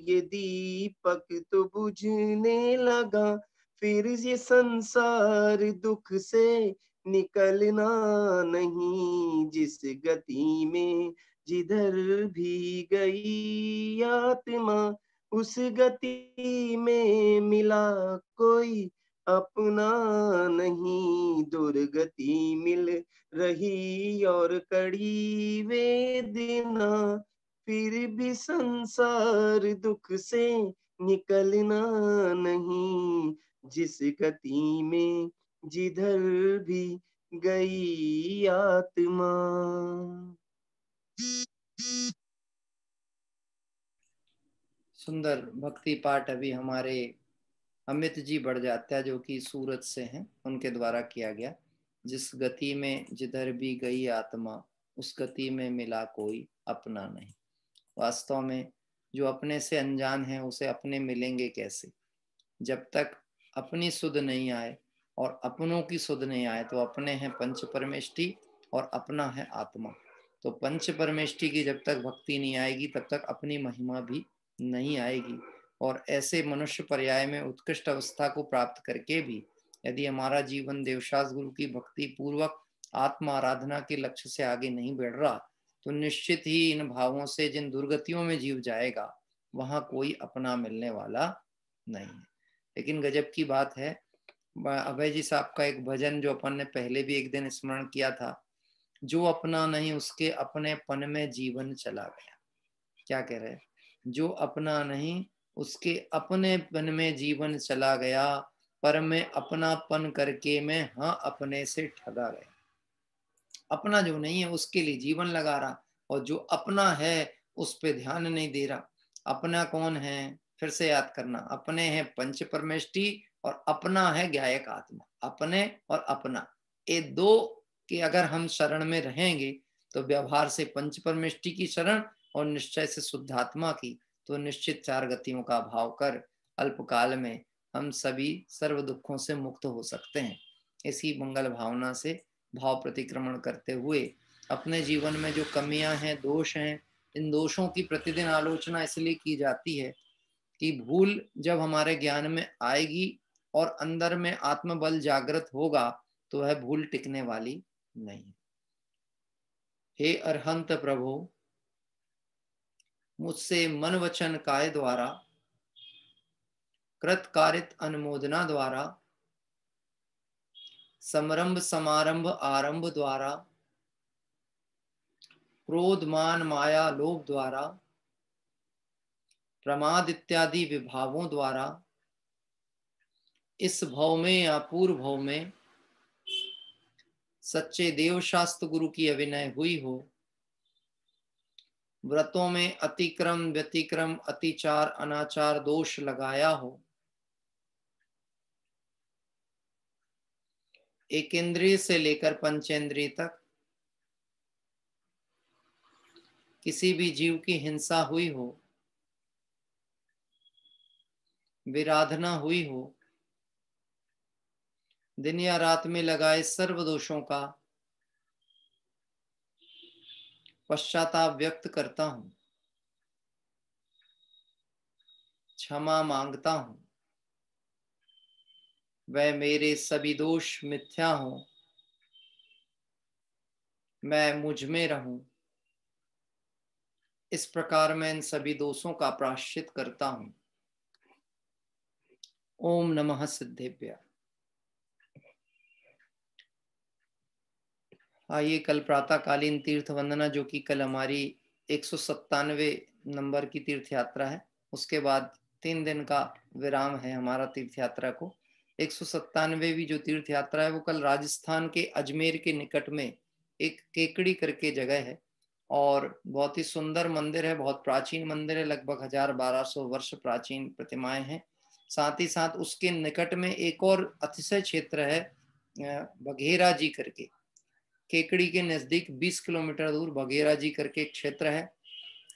ये दीपक तो बुझने लगा। फिर ये संसार दुख से निकलना नहीं। जिस गति में जिधर भी गई आत्मा, उस गति में मिला कोई अपना नहीं। दुर्गति मिल रही और कड़ी वेदना, फिर भी संसार दुख से निकलना नहीं। जिस गति में जिधर भी गई आत्मा। सुंदर भक्ति पाठ अभी हमारे अमित जी बढ़ जाता है, जो कि सूरत से हैं, उनके द्वारा किया गया। जिस गति में जिधर भी गई आत्मा, उस गति में मिला कोई अपना नहीं। वास्तव में जो अपने से अनजान है उसे अपने मिलेंगे कैसे? जब तक अपनी सुध नहीं आए और अपनों की सुध नहीं आए तो अपने हैं पंच परमेष्टि और अपना है आत्मा। तो पंच परमेष्टि की जब तक भक्ति नहीं आएगी तब तक अपनी महिमा भी नहीं आएगी। और ऐसे मनुष्य पर्याय में उत्कृष्ट अवस्था को प्राप्त करके भी यदि हमारा जीवन देवशास गुरु की भक्ति पूर्वक आत्म आराधना के लक्ष्य से आगे नहीं बढ़ रहा तो निश्चित ही इन भावों से जिन दुर्गतियों में जीव जाएगा वहां कोई अपना मिलने वाला नहीं है। लेकिन गजब की बात है, अभय जी साहब का एक भजन जो अपन ने पहले भी एक दिन स्मरण किया था, जो अपना नहीं उसके अपनेपन में जीवन चला गया। क्या कह रहे हैं? जो अपना नहीं उसके अपनेपन में जीवन चला गया, पर मैं अपनापन करके मैं हाँ अपने से ठगा गया। अपना जो नहीं है उसके लिए जीवन लगा रहा और जो अपना है उस पे ध्यान नहीं दे रहा। अपना कौन है? फिर से याद करना, अपने हैं पंच परमेष्टि और अपना है ज्ञायक आत्मा। अपने और अपना ये दो के अगर हम शरण में रहेंगे तो व्यवहार से पंच परमेष्टि की शरण और निश्चय से शुद्धात्मा की, तो निश्चित चार गतियों का भाव कर अल्पकाल में हम सभी सर्व दुखों से मुक्त हो सकते हैं। इसी मंगल भावना से भाव प्रतिक्रमण करते हुए अपने जीवन में जो कमियां हैं, दोष हैं, इन दोषों की प्रतिदिन आलोचना इसलिए की जाती है कि भूल जब हमारे ज्ञान में आएगी और अंदर में आत्मबल जागृत होगा तो वह भूल टिकने वाली नहीं। हे अरहंत प्रभु, मुझसे मन वचन काय द्वारा कृत कारित अनुमोदना द्वारा समरंभ समारंभ आरंभ द्वारा क्रोध मान माया लोभ द्वारा प्रमाद इत्यादि विभावों द्वारा इस भव में या पूर्व भव में सच्चे देव शास्त्र गुरु की अभिनय हुई हो, व्रतों में अतिक्रम व्यतिक्रम अतिचार अनाचार दोष लगाया हो, एक इंद्रिय से लेकर पंचेंद्रिय तक किसी भी जीव की हिंसा हुई हो, विराधना हुई हो, दिन या रात में लगाए सर्व दोषों का पश्चाताप व्यक्त करता हूं, क्षमा मांगता हूं। वह मेरे सभी दोष मिथ्या हों, मैं मुझ में रहूं। इस प्रकार मैं इन सभी दोषों का प्रायश्चित करता हूं। ओम नमः सिद्धेभ्य। आइए कल प्रातःकालीन तीर्थ वंदना, जो कि कल हमारी 197वें नंबर की तीर्थ यात्रा है, उसके बाद 3 दिन का विराम है हमारा तीर्थ यात्रा को। 197वीं जो तीर्थ यात्रा है वो कल राजस्थान के अजमेर के निकट में एक केकड़ी करके जगह है और बहुत ही सुंदर मंदिर है, बहुत प्राचीन मंदिर है, लगभग 1200 वर्ष प्राचीन प्रतिमाएं हैं। साथ ही साथ उसके निकट में एक और अतिशय क्षेत्र है बघेरा जी करके, केकड़ी के नजदीक 20 किलोमीटर दूर बघेरा जी करके एक क्षेत्र है।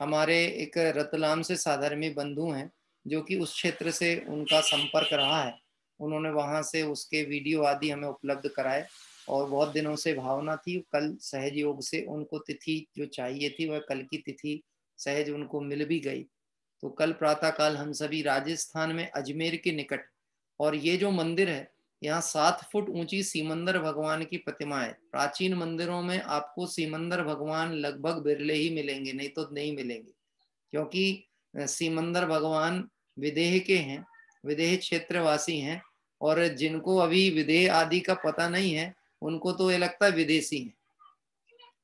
हमारे एक रतलाम से साधर्मी बंधु हैं जो कि उस क्षेत्र से उनका संपर्क रहा है, उन्होंने वहां से उसके वीडियो आदि हमें उपलब्ध कराए और बहुत दिनों से भावना थी। कल सहज योग से उनको तिथि जो चाहिए थी वह कल की तिथि सहज उनको मिल भी गई। तो कल प्रातःकाल हम सभी राजस्थान में अजमेर के निकट, और ये जो मंदिर है यहाँ 7 फुट ऊंची सीमंदर भगवान की प्रतिमा है। प्राचीन मंदिरों में आपको सीमंदर भगवान लगभग बिरले ही मिलेंगे, नहीं तो नहीं मिलेंगे, क्योंकि सीमंदर भगवान विदेह के हैं, विदेह क्षेत्रवासी हैं, और जिनको अभी विदेह आदि का पता नहीं है उनको तो ये लगता है विदेशी है,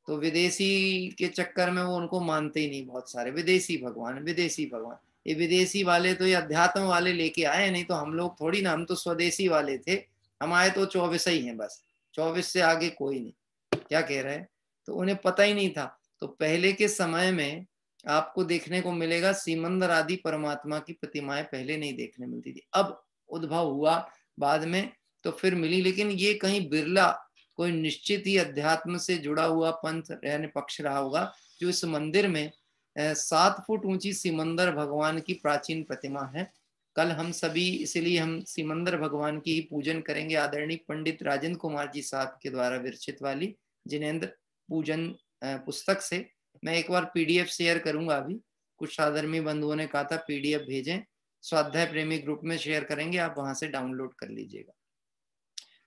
तो विदेशी के चक्कर में वो उनको मानते ही नहीं। बहुत सारे विदेशी भगवान, विदेशी भगवान, ये विदेशी वाले तो ये अध्यात्म वाले लेके आए, नहीं तो हम लोग थोड़ी ना, हम तो स्वदेशी वाले थे, हमारे तो 24 ही हैं बस, 24 से आगे कोई नहीं। क्या कह रहे हैं? तो उन्हें पता ही नहीं था। तो पहले के समय में आपको देखने को मिलेगा सीमंदर आदि परमात्मा की प्रतिमाएं पहले नहीं देखने मिलती थी, अब उद्भव हुआ बाद में तो फिर मिली, लेकिन ये कहीं बिरला कोई निश्चित ही अध्यात्म से जुड़ा हुआ पंथ यानी पक्ष रहा होगा जो इस मंदिर में 7 फुट ऊंची सीमंदर भगवान की प्राचीन प्रतिमा है। कल हम सभी इसलिए हम सीमंदर भगवान की ही पूजन करेंगे। आदरणीय पंडित राजेंद्र कुमार जी साहब के द्वारा विरचित वाली जिनेंद्र पूजन पुस्तक से मैं एक बार पीडीएफ शेयर करूंगा। अभी कुछ साधर्मी बंधुओं ने कहा था पीडीएफ भेजें, स्वाध्याय प्रेमी ग्रुप में शेयर करेंगे, आप वहां से डाउनलोड कर लीजिएगा।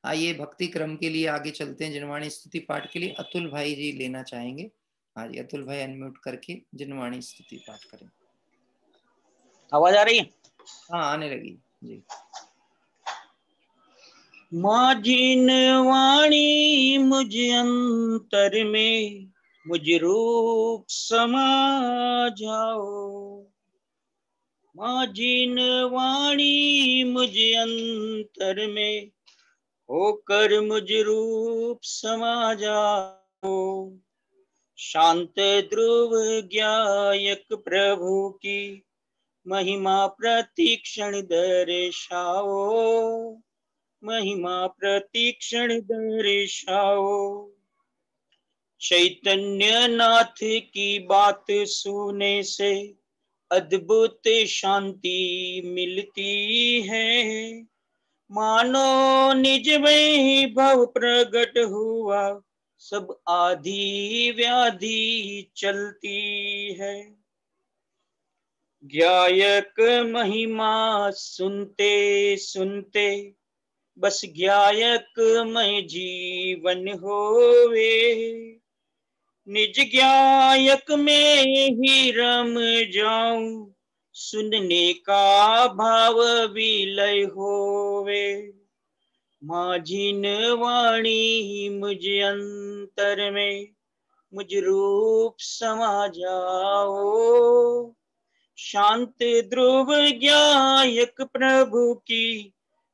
आइए भक्ति क्रम के लिए आगे चलते हैं। जिनवाणी स्तुति पाठ के लिए अतुल भाई जी लेना चाहेंगे। हाँ जी, अतुल भाई अनम्यूट करके जिनवाणी स्तुति पाठ करें। आवाज आ रही है? हाँ आने लगी जी। माँ जिनवाणी मुझ अंतर में मुझ रूप समा जाओ, माँ जिनवाणी मुझ अंतर में होकर मुझ रूप समा जाओ, शांत ध्रुव ज्ञायक प्रभु की महिमा प्रतिक्षण दर्शाओ, महिमा प्रतिक्षण दर्शाओ। चैतन्य नाथ की बात सुनने से अद्भुत शांति मिलती है, मानो निज में भव प्रकट हुआ सब आदि व्याधि चलती है। गायक महिमा सुनते सुनते बस गायक मैं जीवन होवे, निज गायक में ही रम जाऊं, सुनने का भाव विलय होवे। माझिन वाणी मुझ अंतर में मुझ रूप समा जाओ, शांत ध्रुव गायक प्रभु की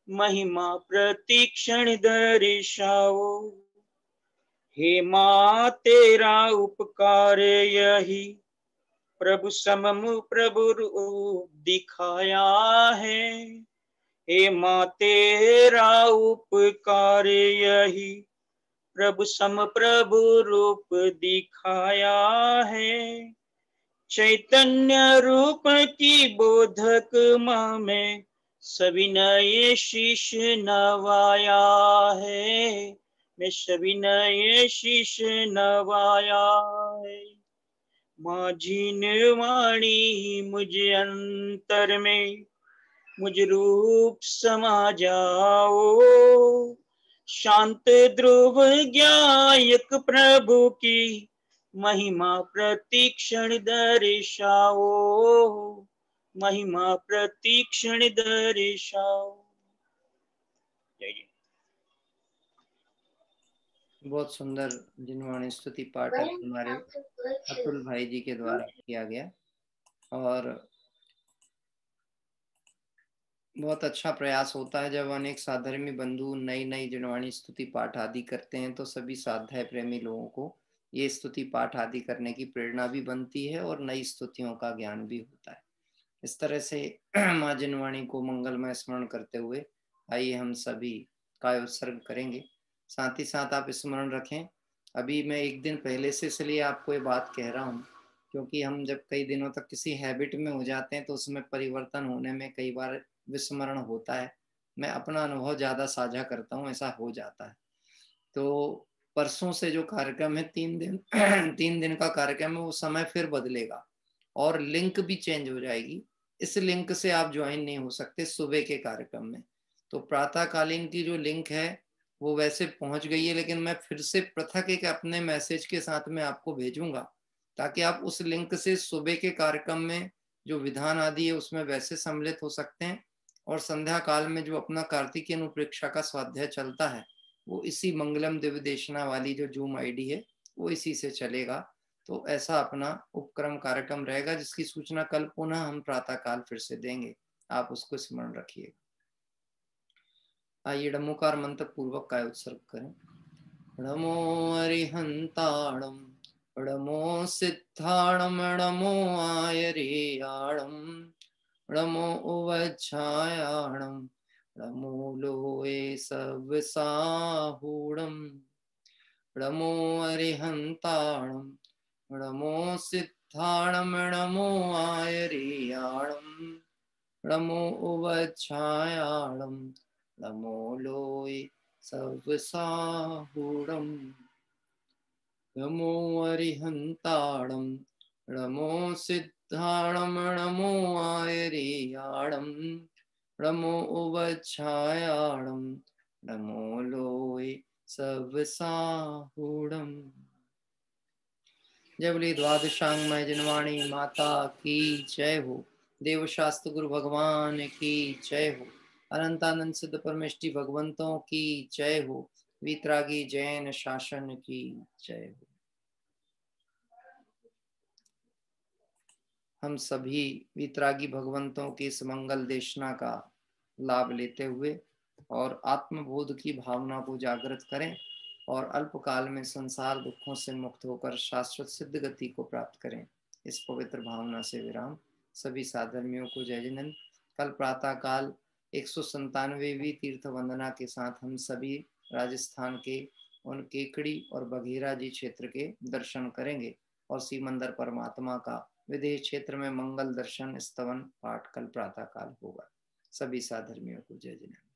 महिमा प्रतिक्षण दर्शाओ। हे माँ तेरा उपकार यही प्रभु सममु प्रभु रूप दिखाया है। हे माँ तेरा उपकार यही प्रभु सम प्रभु रूप दिखाया है। चैतन्य रूप की बोधक माँ में सविनय शीश नवाया है, मैं सविनय शीश नवाया है। माझिन वाणी मुझ अंतर में मुझ रूप समा जाओ, शांत ध्रुव गायक प्रभु की महिमा प्रतिक्षण दर्शाओ, महिमा प्रतिक्षण दर्शाओ। बहुत सुंदर जिनवाणी स्तुति पाठ हमारे अतुल भाई जी के द्वारा किया गया और बहुत अच्छा प्रयास होता है जब अनेक साधर्मी बंधु नई नई जिनवाणी स्तुति पाठ आदि करते हैं तो सभी स्वाध्याय प्रेमी लोगों को ये स्तुति पाठ आदि करने की प्रेरणा भी बनती है और नई स्तुतियों का ज्ञान भी होता है। इस तरह से माँ जिनवाणी को मंगलमय स्मरण करते हुए आइए हम सभी काय उत्सर्ग करेंगे। साथ ही साथ आप स्मरण रखें, अभी मैं एक दिन पहले से इसलिए आपको ये बात कह रहा हूँ क्योंकि हम जब कई दिनों तक किसी हैबिट में हो जाते हैं तो उसमें परिवर्तन होने में कई बार विस्मरण होता है। मैं अपना अनुभव ज्यादा साझा करता हूँ, ऐसा हो जाता है। तो परसों से जो कार्यक्रम है 3 दिन 3 दिन का कार्यक्रम है, वो समय फिर बदलेगा और लिंक भी चेंज हो जाएगी। इस लिंक से आप ज्वाइन नहीं हो सकते सुबह के कार्यक्रम में। तो प्रातःकालीन की जो लिंक है वो वैसे पहुंच गई है, लेकिन मैं फिर से पृथक एक अपने मैसेज के साथ में आपको भेजूंगा ताकि आप उस लिंक से सुबह के कार्यक्रम में जो विधान आदि है उसमें वैसे सम्मिलित हो सकते हैं और संध्या काल में जो अपना कार्तिकीय अनुप्रेक्षा का स्वाध्याय चलता है वो इसी मंगलम दिव्य देशना वाली जो जूम आईडी है वो इसी से चलेगा। तो ऐसा अपना उपक्रम कार्यक्रम रहेगा जिसकी सूचना कल पुनः हम प्रातः काल फिर से देंगे, आप उसको स्मरण रखिएगा। आइए डमोकार मंत्र पूर्वक काय उत्सर्ग करें। नमो अरिहंताणम नमो सिद्धाणम नमो आयरेयाणम नमो उवच्छायाणम नमो लोए सवसाहूणम नमो अरिहंताणम नमो सिद्धाणम नमो आयरेयाणम नमो उवच्छायाणम नमो लोए सवसाहूणम नमो अरिहंताणम नमो सिद्धाणम नमो आयरेयाणम नमो उवच्छायाणम नमो लोए सवसाहूणम। जय बोले द्वादशांगमय जिनवाणी माता की जय हो। देव शास्त्र गुरु भगवान की जय हो। अनंतानंद सिद्ध परमेष्टि भगवंतों की जय हो। वीतरागी जैन शासन की जय हो। हम सभी वीतरागी भगवंतों की इस मंगल देशना का लाभ लेते हुए और आत्मबोध की भावना को जागृत करें और अल्पकाल में संसार दुखों से मुक्त होकर शाश्वत सिद्ध गति को प्राप्त करें। इस पवित्र भावना से विराम। सभी साधर्मियों को जय जिनेंद्र। कल प्रातः काल 197वीं तीर्थ वंदना के साथ हम सभी राजस्थान के उन केकड़ी और बघेरा जी क्षेत्र के दर्शन करेंगे और सीमंदर परमात्मा का विदेश क्षेत्र में मंगल दर्शन स्तवन पाठ कल प्रातः काल होगा। सभी साधर्मियों को जय जिनेंद्र।